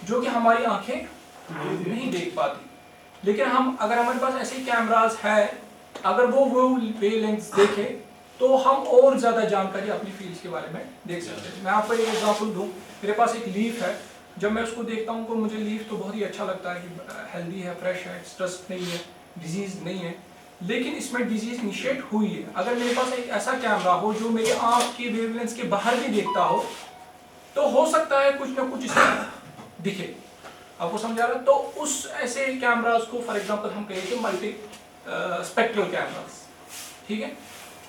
जो कि हमारी आंखें नहीं देख पाती। लेकिन अगर हमारे पास ऐसे कैमरास है, अगर वो वेवलेंथ देखे तो हम और ज़्यादा जानकारी अपनी फील्ड के बारे में देख सकते हैं। मैं आपको एक एग्जांपल दूँ, मेरे पास एक लीफ है, जब मैं उसको देखता हूँ तो मुझे लीफ तो बहुत ही अच्छा लगता है कि हेल्दी है, फ्रेश है, स्ट्रेस नहीं है, डिजीज़ नहीं है। लेकिन इसमें डिजीज़ इनिशिएट हुई है। अगर मेरे पास एक ऐसा कैमरा हो जो मेरी आँख की वेवलेंथ के बाहर भी देखता हो, तो हो सकता है कुछ ना कुछ इसमें दिखे, आपको समझ आ रहा है? तो उस ऐसे कैमरास को फॉर एग्जांपल हम कहेंगे मल्टी स्पेक्ट्रल कैमरास, ठीक है।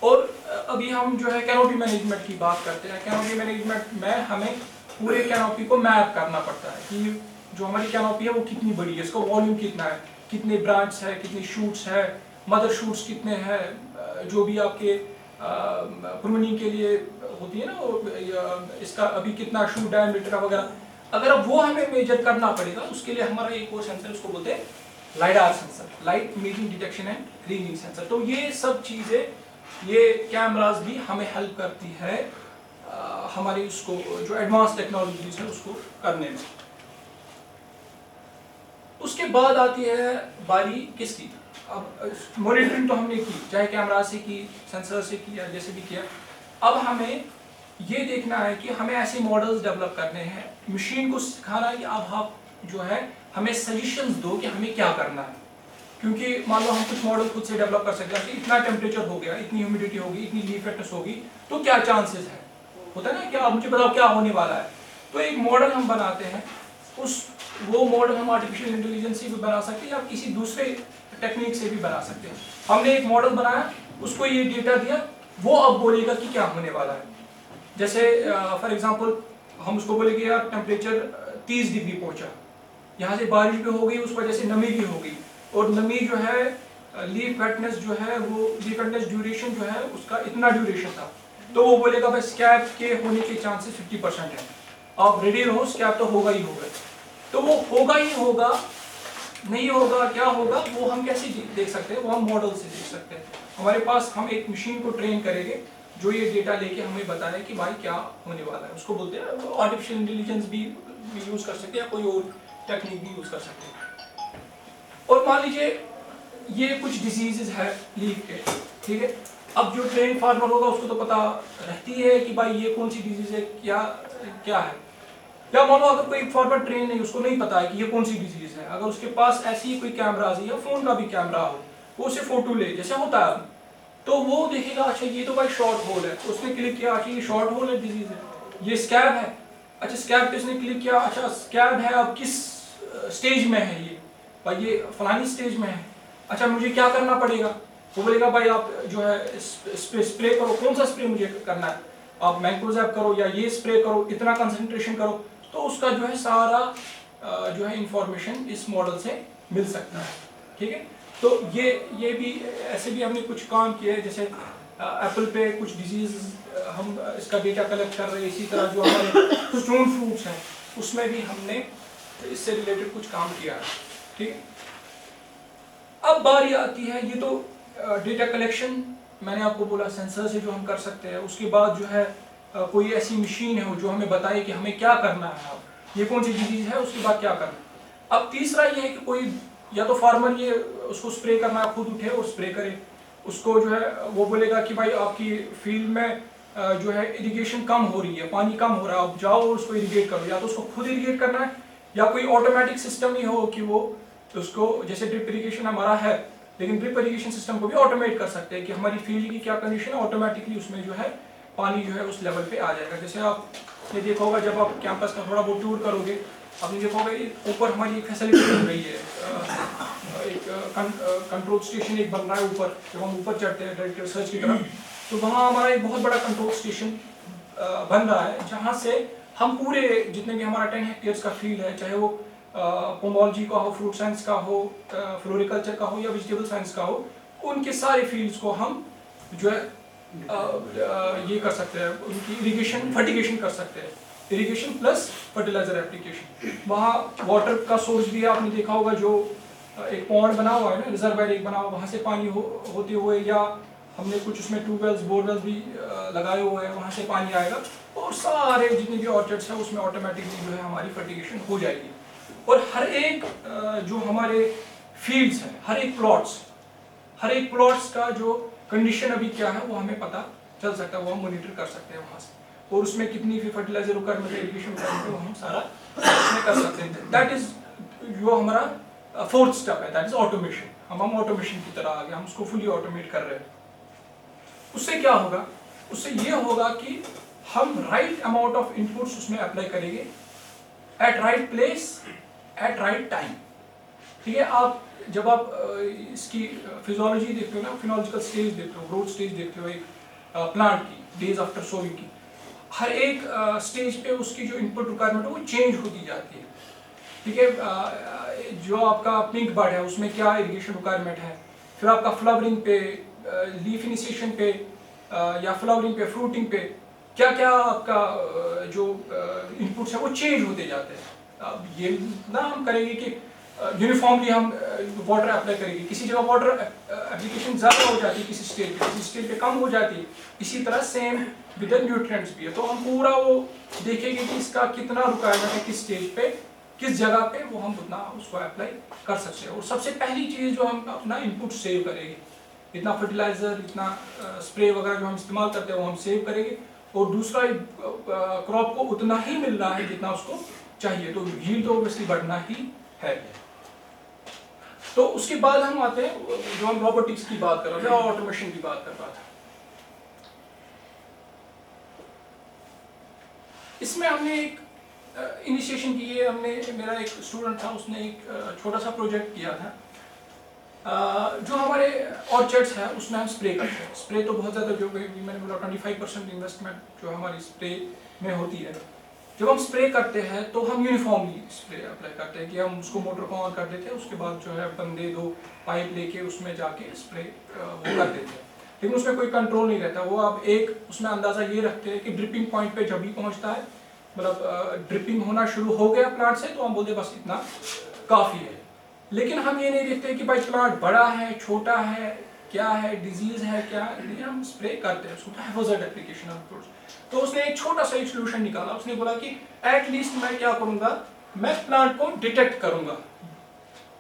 और अभी हम जो है कैनोपी मैनेजमेंट की बात करते हैं। कैनोपी मैनेजमेंट में हमें पूरे कैनोपी को मैप करना पड़ता है कि जो हमारी कैनोपी है वो कितनी बड़ी है, इसका वॉल्यूम कितना है, कितने ब्रांच है, कितने शूट्स है, मदर शूट्स कितने हैं, जो भी आपके प्रूनिंग के लिए होती है ना, इसका अभी कितना शूट डायमीटर वगैरह, अगर अब वो हमें मेजर करना पड़ेगा, उसके लिए हमारा एक और सेंसर, उसको बोलते हैं lidar sensor, light imaging detection and ranging sensor. तो ये सब चीजें, ये कैमरास भी हमें हेल्प करती है हमारी उसको जो एडवांस टेक्नोलॉजीज है उसको करने में। उसके बाद आती है बारी किसकी? अब मॉनिटरिंग तो हमने की, चाहे कैमरा से की, सेंसर से की, या जैसे भी किया। अब हमें ये देखना है कि हमें ऐसे मॉडल्स डेवलप करने हैं, मशीन को सिखाना है कि अब आप जो है हमें सजेशंस दो कि हमें क्या करना है। क्योंकि मान लो हम कुछ मॉडल खुद से डेवलप कर सकते हैं कि इतना टेम्परेचर हो गया, इतनी ह्यूमिडिटी होगी, इतनी लीफ इफेक्ट्स होगी, तो क्या चांसेस है, होता है ना, कि आप मुझे बताओ क्या होने वाला है। तो एक मॉडल हम बनाते हैं, वो मॉडल हम आर्टिफिशियल इंटेलिजेंस से भी बना सकते हैं या किसी दूसरे टेक्निक से भी बना सकते हैं। हमने एक मॉडल बनाया, उसको ये डेटा दिया, वो अब बोलेगा कि क्या होने वाला है। जैसे फॉर एग्जांपल हम उसको बोलेंगे यार टेम्परेचर 30 डिग्री पहुंचा, यहाँ से बारिश भी हो गई, उस वजह से नमी भी हो गई, और नमी जो है लीफ वेटनेस जो है वो लीफ वेटनेस ड्यूरेशन जो है उसका इतना ड्यूरेशन था, तो वो बोलेगा भाई स्कैब के होने के चांसेस 50% है, आप रेडी रहो, स्कैब तो होगा ही होगा। तो वो होगा ही होगा, नहीं होगा क्या होगा वो हम कैसे देख सकते हैं? वो हम मॉडल से देख सकते हैं। हमारे पास हम एक मशीन को ट्रेन करेंगे जो ये डेटा लेके हमें बताए कि भाई क्या होने वाला है। उसको बोलते हैं आर्टिफिशियल इंटेलिजेंस भी यूज कर सकते हैं या कोई और टेक्निक भी यूज कर सकते हैं। और मान लीजिए ये कुछ डिजीजेज है लीफ के, ठीक है। अब जो ट्रेन फार्मर होगा उसको तो पता रहती है कि भाई ये कौन सी डिजीज है, क्या क्या है। या मानो अगर कोई फार्मर ट्रेन नहीं, उसको नहीं पता है कि ये कौन सी डिजीज है, अगर उसके पास ऐसी ही कोई कैमरा या फोन का भी कैमरा हो, वो उसे फोटो ले जैसे होता है, तो वो देखेगा अच्छा ये तो भाई शॉर्ट होल है, उसने क्लिक किया अच्छा ये शॉर्ट होल है डिजीज है, ये स्कैब है, अच्छा स्कैब पे उसने क्लिक किया, अच्छा स्कैब है, अब किस स्टेज में है ये, भाई ये फलानी स्टेज में है, अच्छा मुझे क्या करना पड़ेगा। वो बोलेगा भाई आप जो है स्प्रे करो, कौन सा स्प्रे मुझे करना है, आप मैंकोजेब करो या ये स्प्रे करो, इतना कंसंट्रेशन करो। तो उसका जो है सारा जो है इंफॉर्मेशन इस मॉडल से मिल सकता है, ठीक है। तो ये भी ऐसे भी हमने कुछ काम किए हैं, जैसे एप्पल पे कुछ डिजीज हम इसका डेटा कलेक्ट कर रहे हैं, इसी तरह जो हमारे स्टोन फ्रूट्स हैं उसमें भी हमने इससे रिलेटेड कुछ काम किया है, ठीक है। अब बारी आती है, ये तो डेटा कलेक्शन मैंने आपको बोला सेंसर से जो हम कर सकते हैं। उसके बाद जो है कोई ऐसी मशीन है जो हमें बताए कि हमें क्या करना है, अब ये कौन सी डिजीज है, उसके बाद क्या करना है। अब तीसरा ये है कि कोई या तो फार्मर ये उसको स्प्रे करना खुद उठे और स्प्रे करे, उसको जो है वो बोलेगा कि भाई आपकी फील्ड में जो है इरिगेशन कम हो रही है, पानी कम हो रहा है, आप जाओ और उसको इरिगेट करो, या तो उसको खुद इरिगेट करना है या कोई ऑटोमेटिक सिस्टम ही हो कि वो उसको, जैसे ड्रिप इरिगेशन हमारा है, लेकिन ड्रिप इरिगेशन सिस्टम को भी ऑटोमेट कर सकते हैं कि हमारी फील्ड की क्या कंडीशन है, ऑटोमेटिकली उसमें जो है पानी जो है उस लेवल पे आ जाएगा। जैसे आपने देखा होगा जब आप कैंपस का थोड़ा बहुत टूर करोगे, आपने देखा होगा ऊपर हमारी एक फैसिलिटी बन रही है, एक कंट्रोल स्टेशन एक बन रहा है ऊपर, जब हम ऊपर चढ़ते हैं डायरेक्ट रिसर्च की तरफ, तो वहाँ हमारा एक बहुत बड़ा कंट्रोल स्टेशन बन रहा है, जहाँ से हम पूरे जितने भी हमारा 10 हेक्टेयर्स का फील्ड है, चाहे वो पोमोलॉजी का हो, फ्रूट साइंस का हो, फ्लोरिकल्चर का हो या वेजिटेबल साइंस का हो, उनके सारे फील्ड्स को हम जो है ये कर सकते हैं, उनकी इरिगेशन फर्टिगेशन कर सकते हैं, इरिगेशन प्लस फर्टिलाइजर एप्लीकेशन। वहाँ वाटर का सोर्स भी आपने देखा होगा, जो एक पॉन्ड बना हुआ है ना, रिजर्वायर एक बना हुआ, वहाँ से पानी होते हुए, या हमने कुछ उसमें ट्यूबवेल्स बोरवेल्स भी लगाए हुए हैं, वहाँ से पानी आएगा और सारे जितने भी ऑर्चर्ड्स हैं उसमें ऑटोमेटिकली जो है हमारी फर्टिगेशन हो जाएगी। और हर एक जो हमारे फील्ड्स हैं, हर एक प्लॉट्स का जो कंडीशन अभी क्या है वो हमें पता चल सकता है, वो हम मॉनिटर कर सकते हैं वहाँ से, और उसमें कितनी भी फर्टिलाइजर रिक्वायरमेंट है, इरिगेशन रिक्वायरमेंट है, वो हम सारा उसमें कर सकते हैं। दैट इज जो हमारा फोर्थ स्टेप है, दैट इज ऑटोमेशन। हम ऑटोमेशन की तरह आ गए, हम उसको फुली ऑटोमेट कर रहे हैं। उससे क्या होगा? उससे ये होगा कि हम राइट अमाउंट ऑफ इनपुट्स उसमें अप्लाई करेंगे, at right place at right time. ठीक है, आप जब आप इसकी फिजियोलॉजी देखते हो ना, फिनोलॉजिकल स्टेज देखते हो, ग्रोथ स्टेज देखते हो एक प्लांट की, डेज आफ्टर सोइंग की, हर एक स्टेज पे उसकी जो इनपुट रिक्वायरमेंट है वो चेंज होती जाती है। ठीक है, जो आपका पिंक बड है उसमें क्या इरिगेशन रिक्वायरमेंट है, फिर आपका फ्लावरिंग पे, लीफ इनिशिएशन पे, या फ्लावरिंग पे, फ्रूटिंग पे क्या क्या आपका जो इनपुट्स है वो चेंज होते जाते हैं। अब ये ना हम करेंगे कि यूनिफॉर्मली हम वाटर अप्लाई करेंगे, किसी जगह वाटर एप्लीकेशन ज़्यादा हो जाती है, किसी स्टेज पे कम हो जाती है। इसी तरह सेम विद द न्यूट्रिएंट्स भी है। तो हम पूरा वो देखेंगे कि इसका कितना रिक्वायरमेंट है, किस स्टेज पे, किस जगह पे, वो हम उतना उसको अप्लाई कर सकते हैं। और सबसे पहली चीज़ जो हम अपना इनपुट सेव करेंगे, इतना फर्टिलाइजर, इतना स्प्रे वगैरह जो हम इस्तेमाल करते हैं वो हम सेव करेंगे। और दूसरा, क्रॉप को उतना ही मिल रहा है जितना उसको चाहिए, तो यील्ड तो ऑब्वियसली बढ़ना ही है। तो उसके बाद हम आते हैं, जो हम रोबोटिक्स की बात कर रहे थे और ऑटोमेशन की बात कर रहा था, इसमें हमने एक इनिशिएशन की है। हमने, मेरा एक स्टूडेंट था, उसने एक छोटा सा प्रोजेक्ट किया था। जो हमारे ऑर्चर्ड्स है उसमें हम स्प्रे करते हैं। स्प्रे तो बहुत ज़्यादा, जो मैंने बोला 25% इन्वेस्टमेंट जो हमारी स्प्रे में होती है। जब हम स्प्रे करते हैं तो हम यूनिफॉर्मली स्प्रे अप्लाई करते हैं कि हम उसको मोटर को ऑन कर देते हैं, उसके बाद जो है बंदे 2 पाइप लेके उसमें जाके स्प्रे वो कर देते हैं। लेकिन उसमें कोई कंट्रोल नहीं रहता। वो आप एक उसमें अंदाज़ा ये रखते हैं कि ड्रिपिंग पॉइंट पे जब भी पहुँचता है, मतलब ड्रिपिंग होना शुरू हो गया प्लांट से, तो हम बोलते बस इतना काफ़ी है। लेकिन हम ये नहीं देखते कि भाई प्लांट बड़ा है, छोटा है, क्या है, डिजीज है, क्या नहीं, हम स्प्रे करते हैं उसको, हैफोजर्ड एप्लीकेशन ऑफ फ्रूट्स। तो उसने एक छोटा सा एक सोल्यूशन निकाला। उसने बोला कि एटलीस्ट मैं क्या करूंगा, मैं प्लांट को डिटेक्ट करूंगा।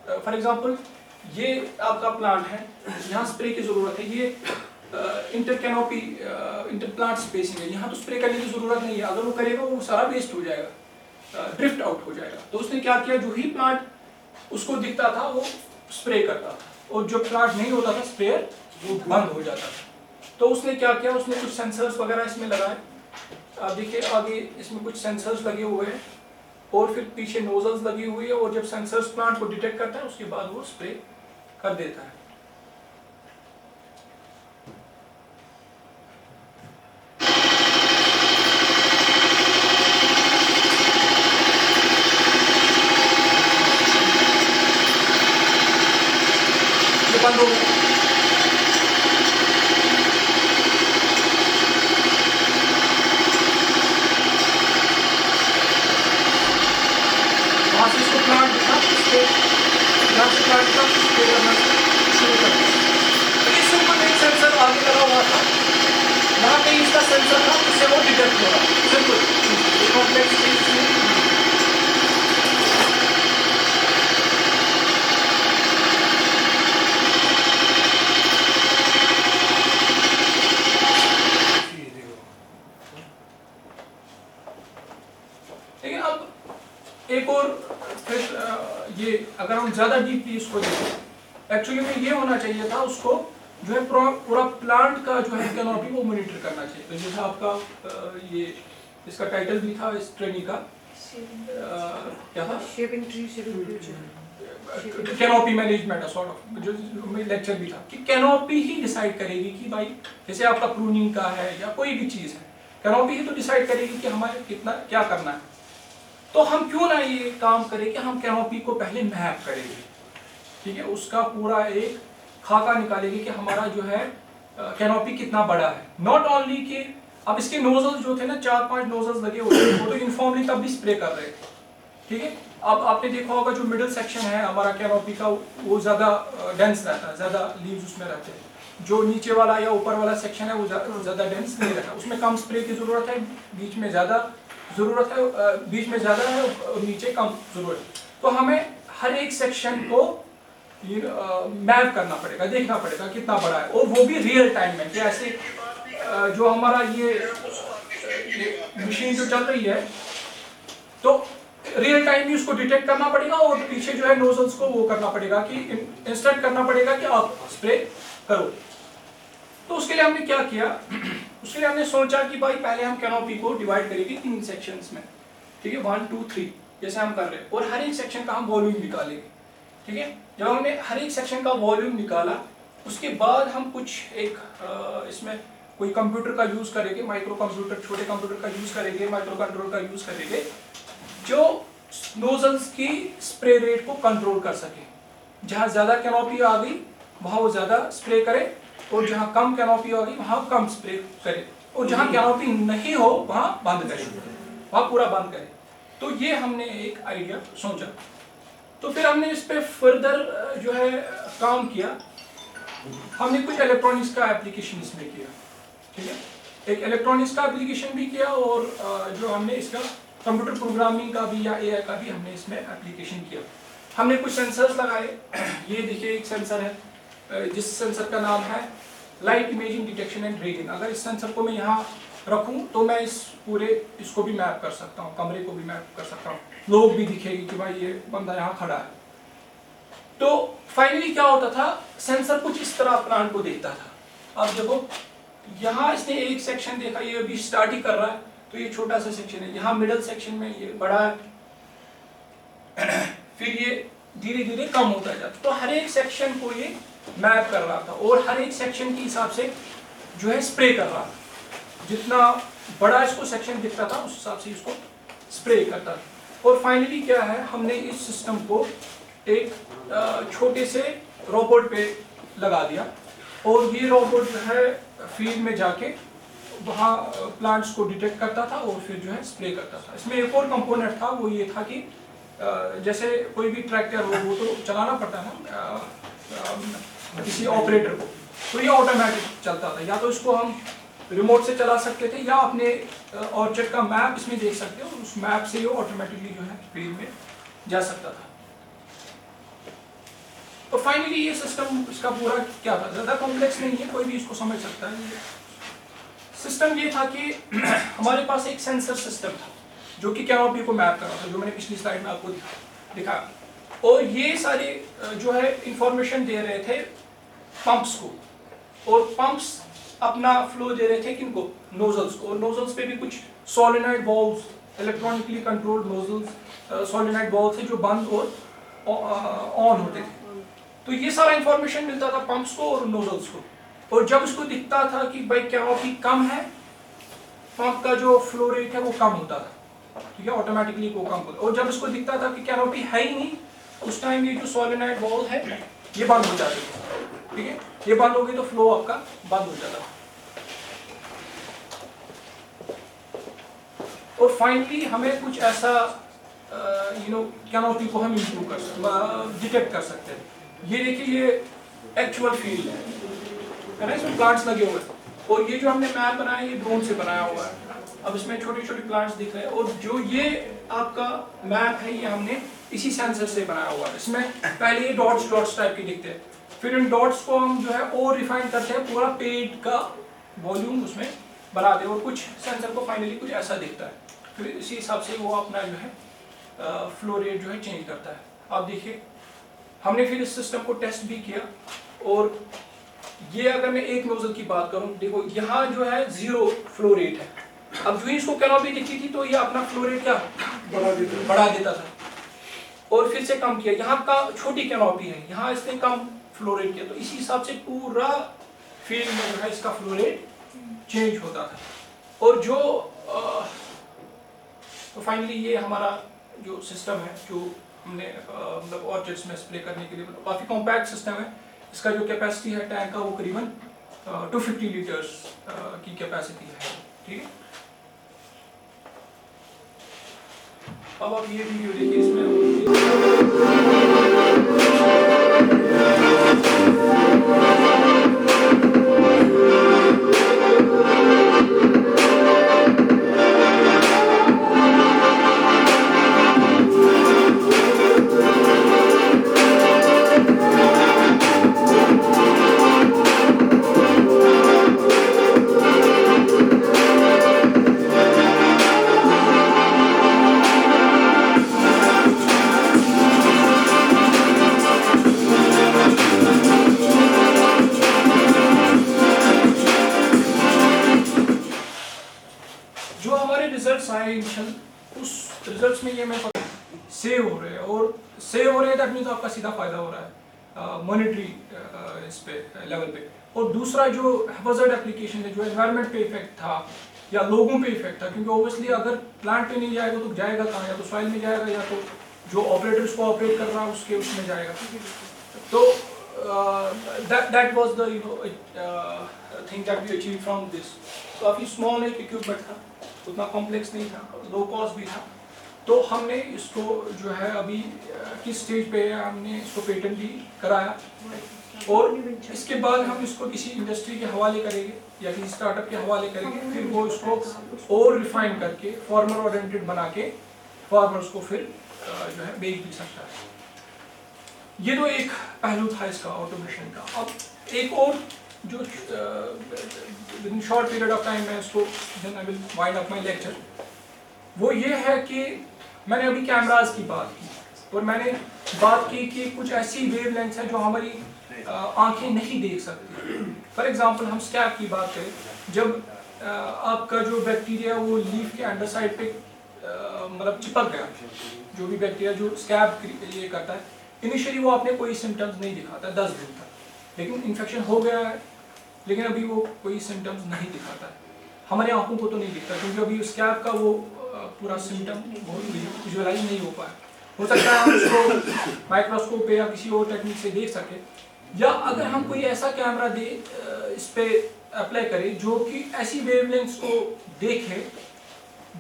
फॉर एग्जांपल, ये आपका प्लांट है, यहाँ स्प्रे की जरूरत है, ये inter canopy, inter plant spacing है, यहाँ तो स्प्रे करने की जरूरत नहीं है। अगर वो करेगा वो सारा वेस्ट हो जाएगा, ड्रिफ्ट आउट हो जाएगा। तो उसने क्या किया, जो ही प्लांट उसको दिखता था वो स्प्रे करता था, और जो प्लांट नहीं होता था स्प्रेयर वो बंद हो जाता था। तो उसने क्या किया, उसने कुछ सेंसर्स वगैरह इसमें लगाए। आप देखिए आगे इसमें कुछ सेंसर्स लगे हुए हैं, और फिर पीछे नोजल्स लगी हुई है, और जब सेंसर्स प्लांट को डिटेक्ट करता है उसके बाद वो स्प्रे कर देता है। ये बंद हो गया। प्लांट दिखा, प्लांट का स्प्रे करना शुरू कर दिया। तो इस सिंपल एक सेंसर आगे लगा हुआ था, यहाँ पे इसका सेंसर था, इससे वो डिटेक्ट हो रहा। सिंपल कॉम्प्लेक्स चीज नहीं। लेकिन अब एक और फिर ये अगर हम ज़्यादा डीपली इसको देखें, एक्चुअली में ये होना चाहिए था उसको जो है पूरा प्लांट का जो है कैनोपी वो मॉनिटर करना चाहिए। तो जैसे आपका ये इसका टाइटल भी था इस ट्रेनिंग का, क्या था,
shaping tree, shaping future,
canopy management sort of, जो लेक्चर भी था कि कैनोपी ही डिसाइड करेगी कि भाई जैसे आपका प्रूनिंग का है या कोई भी चीज़ है, कैनोपी ही तो डिसाइड करेगी कि हमारे कितना क्या करना है। तो हम क्यों ना ये काम करें कि हम कैनोपी को पहले मैप करेंगे, ठीक है, उसका पूरा एक खाका निकालेंगे कि हमारा जो है कैनोपी कितना बड़ा है। नॉट ओनली कि अब इसके नोजल्स जो थे ना, 4-5 नोजल्स लगे हुए थे, वो तो यूनिफॉर्मली तब भी स्प्रे कर रहे थे, ठीक है। अब आपने देखा होगा जो मिडिल सेक्शन है हमारा कैनोपी का, वो ज़्यादा डेंस रहता है, ज़्यादा लीव्स उसमें रहते हैं। जो नीचे वाला या ऊपर वाला सेक्शन है वो ज़्यादा डेंस नहीं रहता, उसमें कम स्प्रे की ज़रूरत है, बीच में ज़्यादा ज़रूरत है, बीच में ज़्यादा है और नीचे कम ज़रूरत है। तो हमें हर एक सेक्शन को मैप करना पड़ेगा, देखना पड़ेगा कितना बड़ा है, और वो भी रियल टाइम में। जैसे जो हमारा ये मशीन जो चल रही है, तो रियल टाइम में उसको डिटेक्ट करना पड़ेगा, और पीछे जो है नोजल्स को वो करना पड़ेगा कि इंस्ट्रक्ट करना पड़ेगा कि आप स्प्रे करो। तो उसके लिए हमने क्या किया, उसके लिए हमने सोचा कि भाई पहले हम कैनोपी को डिवाइड करेंगे 3 सेक्शंस में, ठीक है, 1, 2, 3। जैसे हम कर रहे हैं, और हर एक सेक्शन का हम वॉल्यूम निकालेंगे, ठीक है। जब हमने हर एक सेक्शन का वॉल्यूम निकाला, उसके बाद हम कुछ एक इसमें कोई कंप्यूटर का यूज करेंगे, माइक्रो कंप्यूटर, छोटे कंप्यूटर का यूज करेंगे, माइक्रो कंट्रोलर का यूज करेंगे, जो नोजल्स की स्प्रे रेट को कंट्रोल कर सके। जहाँ ज्यादा कैनोपी आ गई वहाँ वो ज्यादा स्प्रे करे, और जहाँ कम कैनोपी आ गई वहाँ कम स्प्रे करे, और जहाँ कैनोपी नहीं हो वहाँ बंद करे, वहाँ पूरा बंद करे। तो ये हमने एक आइडिया सोचा। तो फिर हमने इस पे फर्दर जो है काम किया। हमने कुछ इलेक्ट्रॉनिक्स का एप्लीकेशन इसमें किया, ठीक है। एक इलेक्ट्रॉनिक्स का एप्लीकेशन भी किया, और जो हमने इसका कंप्यूटर प्रोग्रामिंग का भी या एआई का भी हमने इसमें एप्लीकेशन किया। हमने कुछ सेंसर्स लगाए। ये देखिए एक सेंसर है, जिस सेंसर का नाम है light imaging detection and reading. अगर इस सेंसर को मैं यहाँ रखूँ तो मैं इस पूरे इसको भी मैप कर सकता हूँ, कमरे को भी मैप कर सकता हूँ, लोग भी दिखेगी कि भाई ये बंदा यहाँ खड़ा है। तो फाइनली क्या होता था, सेंसर कुछ इस तरह प्लांट को देखता था। अब देखो यहाँ इसने एक सेक्शन देखा, ये अभी स्टार्ट ही कर रहा है, तो ये छोटा सा सेक्शन है। यहाँ मिडिल सेक्शन में ये बड़ा है, फिर ये धीरे धीरे कम होता जाता। तो हर एक सेक्शन को ये मैप कर रहा था, और हर एक सेक्शन के हिसाब से जो है स्प्रे कर रहा था। जितना बड़ा इसको सेक्शन दिखता था उस हिसाब से इसको स्प्रे करता था। और फाइनली क्या है, हमने इस सिस्टम को एक छोटे से रोबोट पे लगा दिया, और ये रोबोट जो है फील्ड में जाके वहाँ प्लांट्स को डिटेक्ट करता था और फिर जो है स्प्रे करता था। इसमें एक और कंपोनेंट था, वो ये था कि जैसे कोई भी ट्रैक्टर हो वो तो चलाना पड़ता है ना किसी ऑपरेटर को, तो ये ऑटोमेटिक चलता था। या तो इसको हम रिमोट से चला सकते थे, या अपने ऑर्चर्ड का मैप इसमें देख सकते हो, उस मैप से ये ऑटोमेटिकली जो है फील्ड में जा सकता था। तो फाइनली ये सिस्टम इसका पूरा क्या था, ज्यादा कॉम्प्लेक्स नहीं है, कोई भी इसको समझ सकता है। सिस्टम ये था कि हमारे पास एक सेंसर सिस्टम था जो कि कैनोपी को मैप कर रहा था, जो मैंने पिछली स्लाइड में आपको दिखाया। और ये सारे जो है इंफॉर्मेशन दे रहे थे पंप्स को, और पंप्स अपना फ्लो दे रहे थे किनको, नोजल्स को। और नोजल्स पे भी कुछ solenoid valves, electronically controlled nozzles, solenoid valves थे जो बंद और ऑन होते थे। तो ये सारा इंफॉर्मेशन मिलता था पंप्स को और नोजल्स को। और जब उसको दिखता था कि भाई कैनोपी कम है, पंप का जो फ्लो रेट है वो कम होता था, ठीक है, ऑटोमेटिकली वो कम होता। और जब उसको दिखता था कि कैनोपी है ही नहीं, उस टाइम ये जो सोलेनॉइड वाल्व है ये बंद हो जाती है, ठीक है। ये बंद हो गई तो फ्लो आपका बंद हो जाता। और फाइनली हमें कुछ ऐसा कैनोपी को हम इंप्रूव कर सकते, डिटेक्ट कर सकते हैं। ये देखिए ये एक्चुअल फील्ड है ना, इसमें प्लांट्स लगे हुए हैं, और ये जो हमने मैप बनाया ये ड्रोन से बनाया हुआ है। अब इसमें छोटे छोटे प्लांट्स दिख रहे हैं, और जो ये आपका मैप है ये हमने इसी सेंसर से बनाया हुआ है। इसमें पहले ये डॉट्स टाइप के दिखते हैं, फिर इन डॉट्स को हम जो है और रिफाइन करते हैं, पूरा पेड़ का वॉल्यूम उसमें बनाते हैं, और कुछ सेंसर को फाइनली कुछ ऐसा दिखता है। फिर इसी हिसाब से वो अपना जो है फ्लो रेट जो है चेंज करता है। आप देखिए हमने फिर इस सिस्टम को टेस्ट भी किया, और ये अगर मैं एक नोजल की बात करूं, देखो यहाँ जो है 0 फ्लो रेट है। अब जो ही इसको कैनोपी दिखती थी तो ये अपना फ्लो रेट क्या बढ़ा देता था, और फिर से कम किया। यहाँ का छोटी कैनोपी है, यहाँ इसने कम फ्लो रेट किया, तो इसी हिसाब से पूरा फील्ड में जो है इसका फ्लो रेट चेंज होता था। और जो तो फाइनली ये हमारा जो सिस्टम है, जो हमने मतलब ऑर्चिड्स में स्प्रे करने के लिए, मतलब काफ़ी कॉम्पैक्ट सिस्टम है। इसका जो कैपेसिटी है टैंक का वो करीबन 250 लीटर्स की कैपेसिटी है, ठीक है। अब आप ये वीडियो देखिए, इसमें रिजल्ट्स आए इनिशियल, उस रिजल्ट्स में ये मैं सेव हो रहे हैं, और सेव हो रहे हैं दैट मीन्स आपका सीधा फायदा हो रहा है मॉनेटरी इस पे लेवल पे। और दूसरा जो हैजार्ड एप्लीकेशन है, जो एनवायरनमेंट पे इफेक्ट था या लोगों पे इफेक्ट था, क्योंकि ऑब्वियसली अगर प्लांट पे नहीं जाएगा तो जाएगा कहाँ, या तो सॉइल में जाएगा या तो जो ऑपरेटर उसको ऑपरेट कर रहा है उसके उसमें जाएगा। तो that was the thing that we achieved from this। काफ़ी स्मॉल एक इक्विपमेंट था, उतना कॉम्प्लेक्स नहीं था, लो कॉस्ट भी था। तो हमने इसको जो है अभी किस स्टेज पे है, हमने इसको पेटेंट भी कराया, और इसके बाद हम इसको किसी इंडस्ट्री के हवाले करेंगे या किसी स्टार्टअप के हवाले करेंगे, फिर वो इसको और रिफाइन करके फार्मर ओरिएंटेड बना के फार्मर्स को फिर जो है बेच भी सकता है। ये तो एक पहलू था इसका ऑटोमेशन का। अब एक और जो with short period of time में इसको then I will wind up my lecture, वो ये है कि मैंने अभी कैमरास की बात की, और मैंने बात की कि कुछ ऐसी वेवलेंथ्स हैं जो हमारी आंखें नहीं देख सकती। फॉर एग्जांपल हम स्कैब की बात करें, जब आपका जो बैक्टीरिया वो लीफ के अंडर साइड पे मतलब चिपक गया, जो भी बैक्टीरिया जो स्कैब ये करता है, इनिशियली वो आपने कोई सिम्टम्स नहीं दिखाता 10 दिन तक, लेकिन इन्फेक्शन हो गया है, लेकिन अभी वो कोई सिम्टम्स नहीं दिखाता है। हमारे आंखों को तो नहीं दिखता, क्योंकि अभी स्कैब का वो पूरा सिम्टम विजुअलाइज नहीं हो पाया। हो सकता है हम उसको माइक्रोस्कोप पे या किसी और टेक्निक से देख सके, या अगर हम कोई ऐसा कैमरा दे इस पे अप्लाई करें जो कि ऐसी वेवलेंथ्स को देखे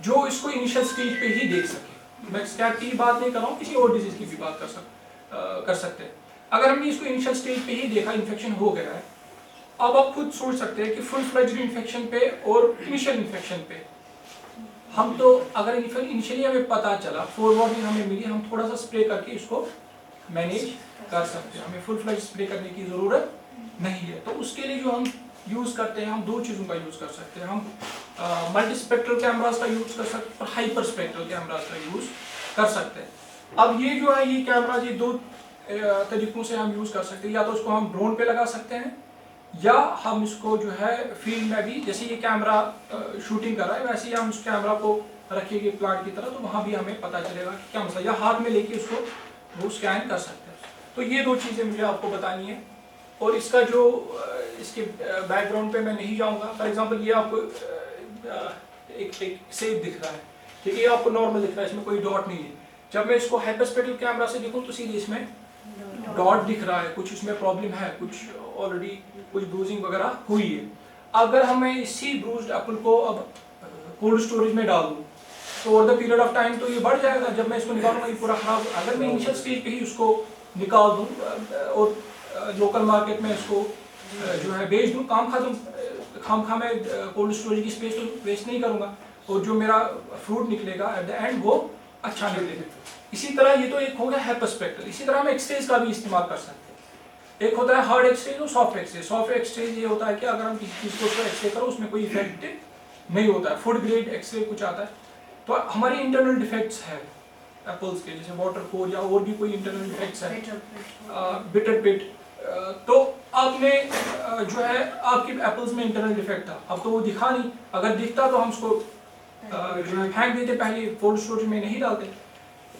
जो इसको इनिशियल स्टेज पे ही देख सके। मैं स्कैब की बात नहीं कर रहा हूँ, किसी और डिजीज की भी बात कर सकते हैं। अगर हमने इसको इनिशियल स्टेज पे ही देखा, इन्फेक्शन हो गया है, अब आप खुद सोच सकते हैं कि फुल फ्लेज्ड इन्फेक्शन पे और इनिशियल इन्फेक्शन पे हम तो अगर इनिशियली हमें पता चला, फॉरवर्डिंग हमें मिली, हम थोड़ा सा स्प्रे करके इसको मैनेज कर सकते हैं, हमें फुल फ्लेज स्प्रे करने की ज़रूरत नहीं है। तो उसके लिए जो हम यूज़ करते हैं, हम दो चीज़ों का यूज़ कर सकते हैं। हम मल्टी स्पेक्ट्रल कैमरास का यूज़ कर सकते हैं और हाइपर स्पेक्ट्रल कैमरास का यूज़ कर सकते हैं। अब ये जो है ये कैमरा, ये दो तरीकों से हम यूज़ कर सकते हैं। या तो इसको हम ड्रोन पे लगा सकते हैं, या हम इसको जो है फील्ड में भी, जैसे ये कैमरा शूटिंग कर रहा है वैसे ही हम उस कैमरा को रखेंगे प्लांट की तरह, तो वहाँ भी हमें पता चलेगा कि क्या मसला, या हाथ में लेके उसको वो स्कैन कर सकते हैं। तो ये दो चीज़ें मुझे आपको बतानी है, और इसका जो इसके बैकग्राउंड पे मैं नहीं जाऊँगा। फॉर एग्जांपल ये आपको एक सेव दिख रहा है, ठीक है, ये आपको नॉर्मल दिख रहा है, इसमें कोई डॉट नहीं है। जब मैं इसको हाइपरस्पेक्ट्रल कैमरा से देखूँ तो सीधे इसमें डॉट दिख रहा है, कुछ उसमें प्रॉब्लम है, कुछ ऑलरेडी कुछ ब्रूजिंग वगैरह हुई है। अगर हमें इसी ब्रूज्ड एप्पल को अब कोल्ड स्टोरेज में डाल दूँ तो over the period of time तो ये बढ़ जाएगा। जब मैं इसको निकालूंगा ये पूरा खराब। अगर मैं इनिशियल स्टेज पे ही उसको निकाल दूँ और लोकल मार्केट में इसको जो है बेच दूँ, काम खत्म। खाम मैं कोल्ड स्टोरेज की स्पेस तो वेस्ट नहीं करूँगा, और जो मेरा फ्रूट निकलेगा एट द एंड वो अच्छा निकलेगा। इसी तरह ये तो एक हो गया हाइपरस्पेक्ट्रल। इसी तरह हम एक्सरेज का भी इस्तेमाल कर सकते हैं। एक होता है हार्ड एक्सरेज और सॉफ्ट एक्सरेज। सॉफ्ट एक्सरेज ये होता है कि अगर हम किसी चीज़ को एक्सरे करो उसमें कोई इफेक्ट नहीं होता है। फूड ग्रेड एक्सरे कुछ आता है। तो हमारे इंटरनल डिफेक्ट्स है एप्पल्स के, जैसे वाटर कोर या और भी कोई इंटरनल डिफेक्ट्स है, बिटर पिट, तो आपने जो है आपके एप्पल्स में इंटरनल डिफेक्ट था, अब तो वो दिखा नहीं। अगर दिखता तो हम उसको जो है फेंक देते, पहले कोल्ड स्टोरेज में नहीं डालते।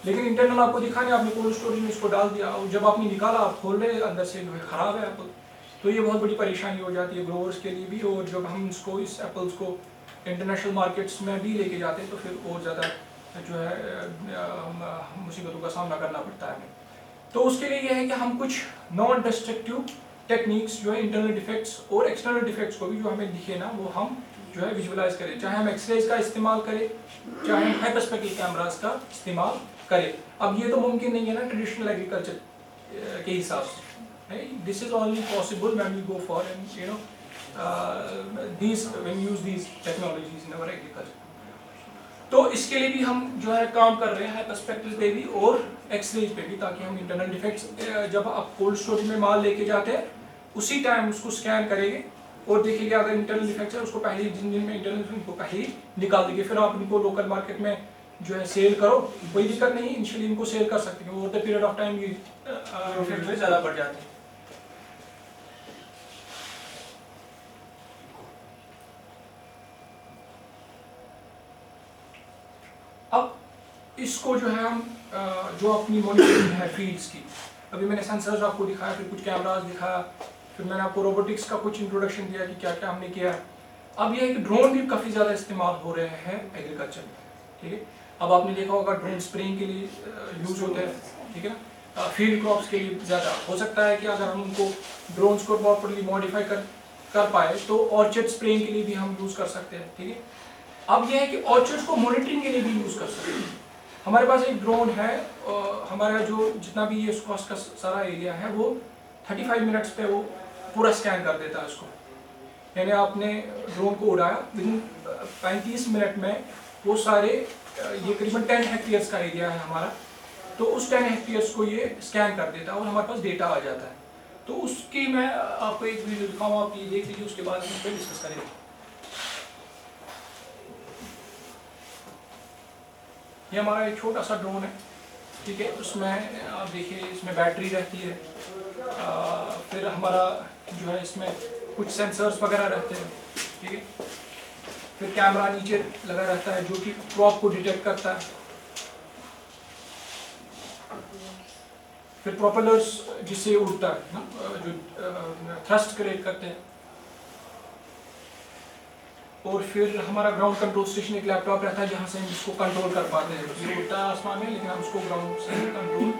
लेकिन इंटरनल आपको दिखा नहीं, आपने कोल्ड स्टोरेज में इसको डाल दिया, और जब आपने निकाला आप खोल रहे अंदर से जो है ख़राब है एप्पल। तो ये बहुत बड़ी परेशानी हो जाती है ग्रोवर्स के लिए भी। और जब हम इसको इस एप्पल्स को इंटरनेशनल मार्केट्स में भी लेके जाते हैं तो फिर और ज़्यादा जो है मुसीबतों का सामना करना पड़ता है। तो उसके लिए ये है कि हम कुछ नॉन डिस्ट्रक्टिव टेक्निक्स जो है इंटरनल डिफेक्ट्स और एक्सटर्नल डिफेक्ट्स को भी जो हमें दिखे ना वो हम जो है विजुअलाइज करें, चाहे हम एक्सरेज का इस्तेमाल करें, चाहे हम हाइपरस्पेक्ट्रल कैमरास का इस्तेमाल करें। अब ये तो मुमकिन नहीं है ना ट्रेडिशनल एग्रीकल्चर के हिसाब से। This is only possible when we go for and you know these when use these technologies in our agriculture। तो इसके लिए भी हम जो है काम कर रहे हैं हाइपरस्पेक्ट्रल पे भी और एक्सरेज पे भी, ताकि हम इंटरनल डिफेक्ट्स जब आप कोल्ड स्टोरेज में माल लेके जाते हैं उसी टाइम उसको स्कैन करेंगे और देखेंगे अगर इंटरनल डिफेक्ट्स है उसको पहले जिन में इंटरनल उनको पहले ही निकाल देंगे। फिर आप इनको लोकल मार्केट में जो है सेल करो, कोई दिक्कत नहीं, इनिशियली इनको सेल कर सकते हैं। Over the period of time ये प्रॉफिट में ज़्यादा बढ़ जाते हैं। अब इसको जो है हम जो अपनी मॉनिटरिंग है फील्ड्स की, अभी मैंने सेंसर्स आपको दिखाया, फिर कुछ कैमरास दिखाया, फिर मैंने आपको रोबोटिक्स का कुछ इंट्रोडक्शन दिया कि क्या क्या हमने किया। अब ये है कि ड्रोन भी काफ़ी ज़्यादा इस्तेमाल हो रहे हैं एग्रीकल्चर में, ठीक है। अब आपने देखा होगा ड्रोन स्प्रेइंग के लिए यूज़ होते हैं, ठीक है ना। फील्ड क्रॉप्स के लिए ज़्यादा हो सकता है कि अगर हम उनको ड्रोन्स को प्रॉपरली मॉडिफाई कर पाए तो ऑर्चर्ड स्प्रेइंग के लिए भी हम यूज़ कर सकते हैं, ठीक है। अब यह है कि ऑर्चर्ड को मॉनिटरिंग के लिए भी यूज़ कर सकते हैं। हमारे पास एक ड्रोन है, हमारा जो जितना भी ये कॉस्ट का सारा एरिया है वो 35 मिनट्स पे वो पूरा स्कैन कर देता है उसको। यानी आपने ड्रोन को उड़ाया, विदिन 35 मिनट में वो सारे, ये करीबन 10 हेक्टेयर्स का एरिया है हमारा, तो उस 10 हेक्टेयर्स को ये स्कैन कर देता है और हमारे पास डेटा आ जाता है। तो उसकी मैं आपको एक वीडियो दिखाऊँ, आप ये देख लीजिए, उसके बाद हम इस पर डिस्कस करेंगे। ये हमारा एक छोटा सा ड्रोन है, ठीक है। उसमें आप देखिए इसमें बैटरी रहती है, फिर हमारा जो है इसमें कुछ सेंसर्स वगैरह रहते हैं, ठीक है। फिर कैमरा नीचे लगा रहता है जो कि क्रॉप को डिटेक्ट करता है। फिर प्रोपेलर्स जिससे उड़ता है ना, जो थ्रस्ट क्रिएट करते हैं। और फिर हमारा ग्राउंड कंट्रोल स्टेशन एक लैपटॉप रहता है जहाँ से हम इसको कंट्रोल कर पाते हैं। ये उड़ता है आसमान में, लेकिन हम उसको ग्राउंड से कंट्रोल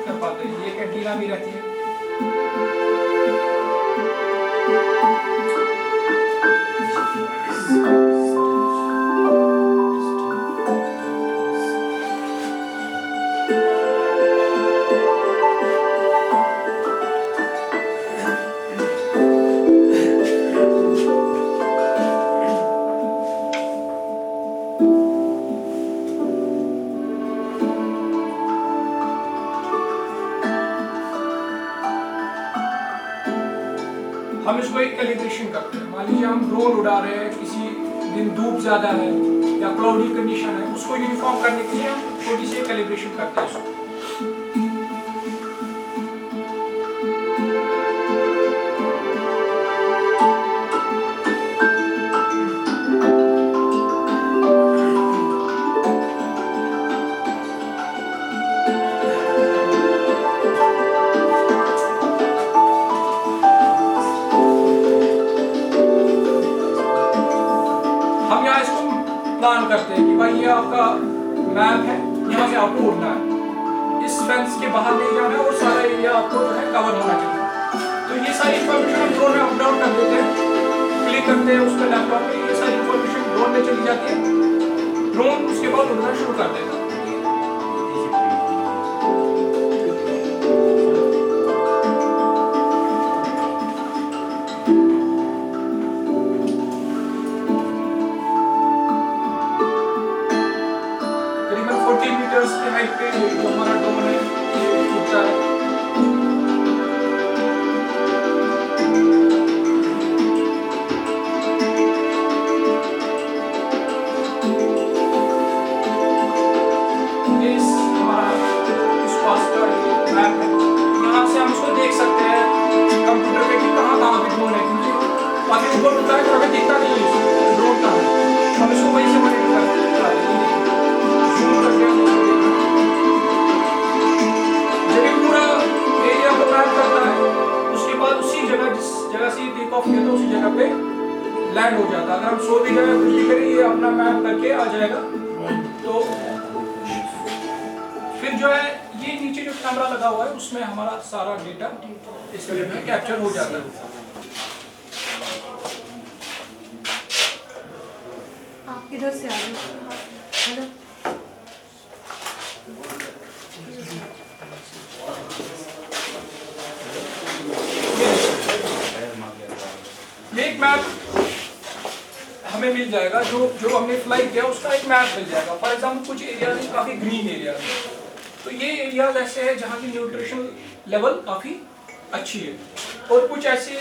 कर पाते हैं। ये एक एंटीना भी रहती है। हम इसको एक कैलिब्रेशन करते हैं। मान लीजिए हम ड्रोन उड़ा रहे हैं, किसी दिन धूप ज़्यादा है या क्लाउडी कंडीशन है, उसको यूनिफॉर्म करने के लिए हम छोटी सी कैलिब्रेशन करते हैं इसको। प्लान करते हैं कि भाई ये आपका मैप है, यहाँ से आपको उड़ना है, इस फेंस के बाहर नहीं जाना है और सारा एरिया आपको जो है कवर होना चाहिए। तो ये सारी इन्फॉर्मेशन हम ड्रोन में अप डाउन कर देते हैं, क्लिक करते हैं उस पर लैपटॉप में, ये सारी इन्फॉर्मेशन ड्रोन में चली जाती है। ड्रोन उसके बाद उड़ना शुरू कर देता है। के हाइट पे जो हमारा ड्रोन है ये उड़ता है। ये हमारा इस पास का मैप है, यहाँ से हम इसको देख सकते हैं कंप्यूटर पे कि कहाँ पे ड्रोन है, क्योंकि आगे ऊपर उड़ता है तो हमें दिखता नहीं है ड्रोन कहाँ है। हम इसको वहीं से मॉनिटर करते हैं। उसी जगह जिस जगह से टेक ऑफ किया था उसी जगह पे लैंड हो जाता। अगर हम 100 भी जगह कुछ भी करें, ये अपना मैप करके आ जाएगा। तो फिर जो है ये नीचे जो कैमरा लगा हुआ है उसमें हमारा सारा डेटा इसमें कैप्चर हो जाता है।
आप इधर से आ जाओ। एक मैप हमें मिल जाएगा, जो हमने फ्लाई किया उसका एक मैप मिल जाएगा। फॉर एग्जाम्पल कुछ एरियाज काफ़ी ग्रीन एरियाज हैं, तो ये एरियाज ऐसे हैं जहाँ की न्यूट्रिशन लेवल काफ़ी अच्छी है, और कुछ ऐसे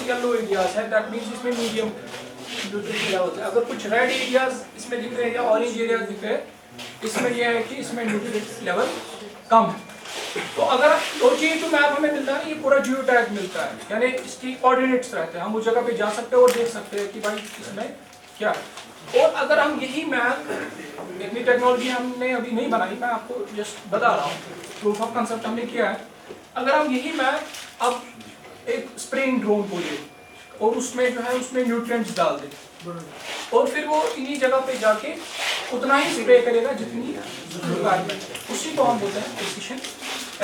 येलो एरियाज हैं, दैट मीन्स इसमें मीडियम न्यूट्रिशन लेवल है। अगर कुछ रेड एरियाज इसमें दिख रहे हैं या ऑरेंज एरियाज दिख रहे हैं, इसमें यह है कि इसमें न्यूट्रिशन लेवल कम है। तो अगर सोचिए तो मैप हमें मिलता है, ये पूरा जियो टैग मिलता है, यानी इसकी कोऑर्डिनेट्स रहते हैं, हम उस जगह पे जा सकते हैं और देख सकते हैं कि भाई इसमें क्या है। और अगर हम यही मैप, इतनी टेक्नोलॉजी हमने अभी नहीं बनाई, मैं आपको जस्ट बता रहा हूँ, प्रूफ ऑफ कंसेप्ट हमने किया है। अगर हम यही मैप अब एक स्प्रेइंग ड्रोन को ले और उसमें जो है उसमें न्यूट्रिएंट्स डाल दें और फिर वो इन्हीं जगह पे जाके उतना ही स्प्रे करेगा जितनी रिक्वायरमेंट है, उसी को हम बोलते हैं प्रिसिशन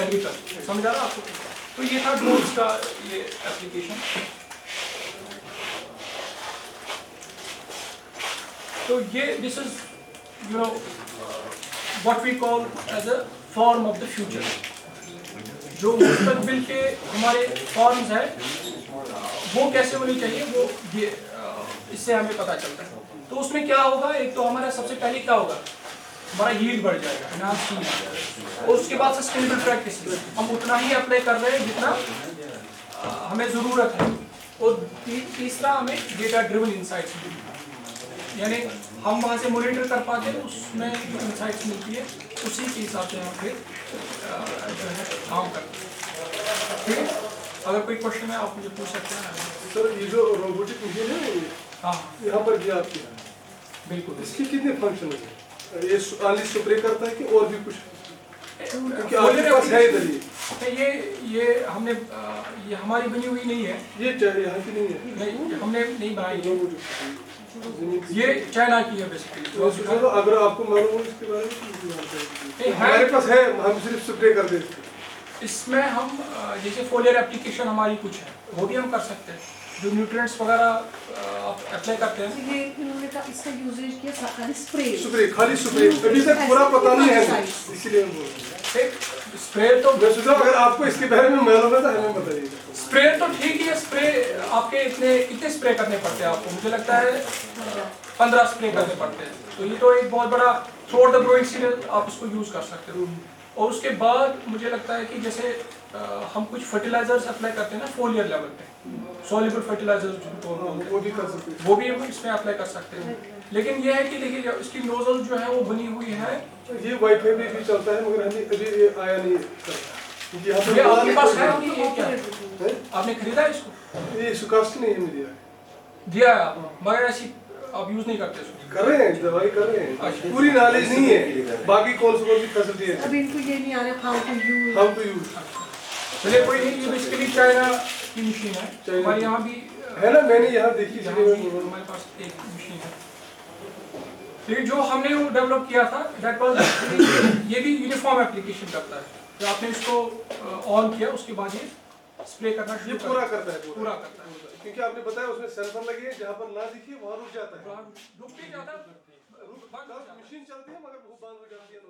एग्रीकल्चर। समझा रहा आपको? तो ये था ड्रोन्स का ये एप्लीकेशन। तो ये this is you know what we call as a form of the future. जो मुस्तकबिल के हमारे फॉर्म्स हैं वो कैसे होनी चाहिए, वो ये इससे हमें पता चलता है। तो उसमें क्या होगा, एक तो हमारा सबसे पहले क्या होगा, हमारा यील्ड बढ़ जाएगा, एनहांस यील्ड, और उसके बाद सस्टेनेबल प्रैक्टिसेस हम उतना ही अप्लाई कर रहे हैं जितना हमें ज़रूरत है। और तीसरा हमें डेटा ड्रिवन इंसाइट्स मिलती, यानी हम वहाँ से मॉनिटर कर पाते हैं, उसमें जो इंसाइट्स मिलती है उसी के हिसाब से हम फिर जो है काम करते हैं। ठीक है, अगर कोई क्वेश्चन है आप मुझे पूछ सकते हैं।
सर ये जो रोबोटिक मशीन है
हाँ
यहाँ पर दिया आपके,
बिल्कुल।
इसके कितने फंक्शन है? ये खाली स्प्रे करता है कि और भी कुछ? क्योंकि आपके पास है इधर
ये हमने ये हमारी बनी हुई नहीं है,
ये यहाँ की नहीं है,
नहीं हमने नहीं बनाई है,
रोबोटिक।
ये चाइना की है बेसिकली।
तो अगर आपको मालूम हो इसके बारे में,
है।
हमारे पास है, हम सिर्फ स्प्रे कर देते हैं।
इसमें हम जैसे फोलियर एप्लीकेशन हमारी कुछ है वो भी हम कर सकते हैं, जो न्यूट्रिएंट्स वगैरह आप अप्लाई करते हैं।
ये इन्होंने का इसका यूजेज किया खाली स्प्रे,
खाली स्प्रे अभी तक पूरा पता नहीं है, इसीलिए हम बोल रहे हैं।
स्प्रे तो
मैं सोचा अगर आपको इसके बारे में मालूम है तो हमें बताइएगा।
स्प्रे तो ठीक ही है, स्प्रे आपके कितने स्प्रे करने पड़ते हैं आपको? मुझे लगता है 15 स्प्रे करने पड़ते हैं। तो ये तो एक बहुत बड़ा through out the growing season आप इसको यूज कर सकते हो। और उसके बाद मुझे लगता है कि जैसे हम कुछ फर्टिलाइजर्स अप्लाई करते हैं ना फोलियर लेवल पे, सॉल्युबल फर्टिलाइजर्स जिनको हम बोलते हैं,
वो भी कर सकते हैं।
वो भी हम इसमें अप्लाई कर सकते हैं। लेकिन ये है कि देखिए इसकी नोजल जो है वो बनी हुई है,
ये वाईफाई भी चलता है मगर हमें अभी ये आया नहीं क्योंकि यहाँ
ये आपके
पर
पास है अभी? ये क्या है?
है?
आपने खरीदा है इसको?
ये सुकास्ट नहीं हमें दिया है।
दिया है आप, मगर ऐसी आप यूज नहीं करते इसको?
कर रहे हैं, दवाई कर रहे हैं,
अच्छा।
पूरी नॉलेज नहीं है, बाकी कौन सी फैसिलिटी है
अभी इनको ये नहीं आ रहा how to use.
How to use.
चलिए कोई नहीं, ये बेसिकली चाइना की मशीन है, हमारे यहाँ भी
है ना, मैंने यहाँ देखी
यहाँ
इसलिए
भी
मैं बोल रहा हूँ।
हमारे पास एक मशीन है। लेकिन जो हमने वो डेवलप किया था दैट वाज ये भी यूनिफॉर्म एप्लीकेशन करता है। जब आपने इसको ऑन किया उसके बाद ये स्प्रे करना
ये
शुरू
पूरा करता है,
पूरा करता है।
क्योंकि आपने बताया उसमें सेंसर लगे हैं, जहाँ पर ना दिखिए वहाँ रुक जाता है।
रुक भी जाता है,
मशीन चलती है मगर वो बंद हो जाती है।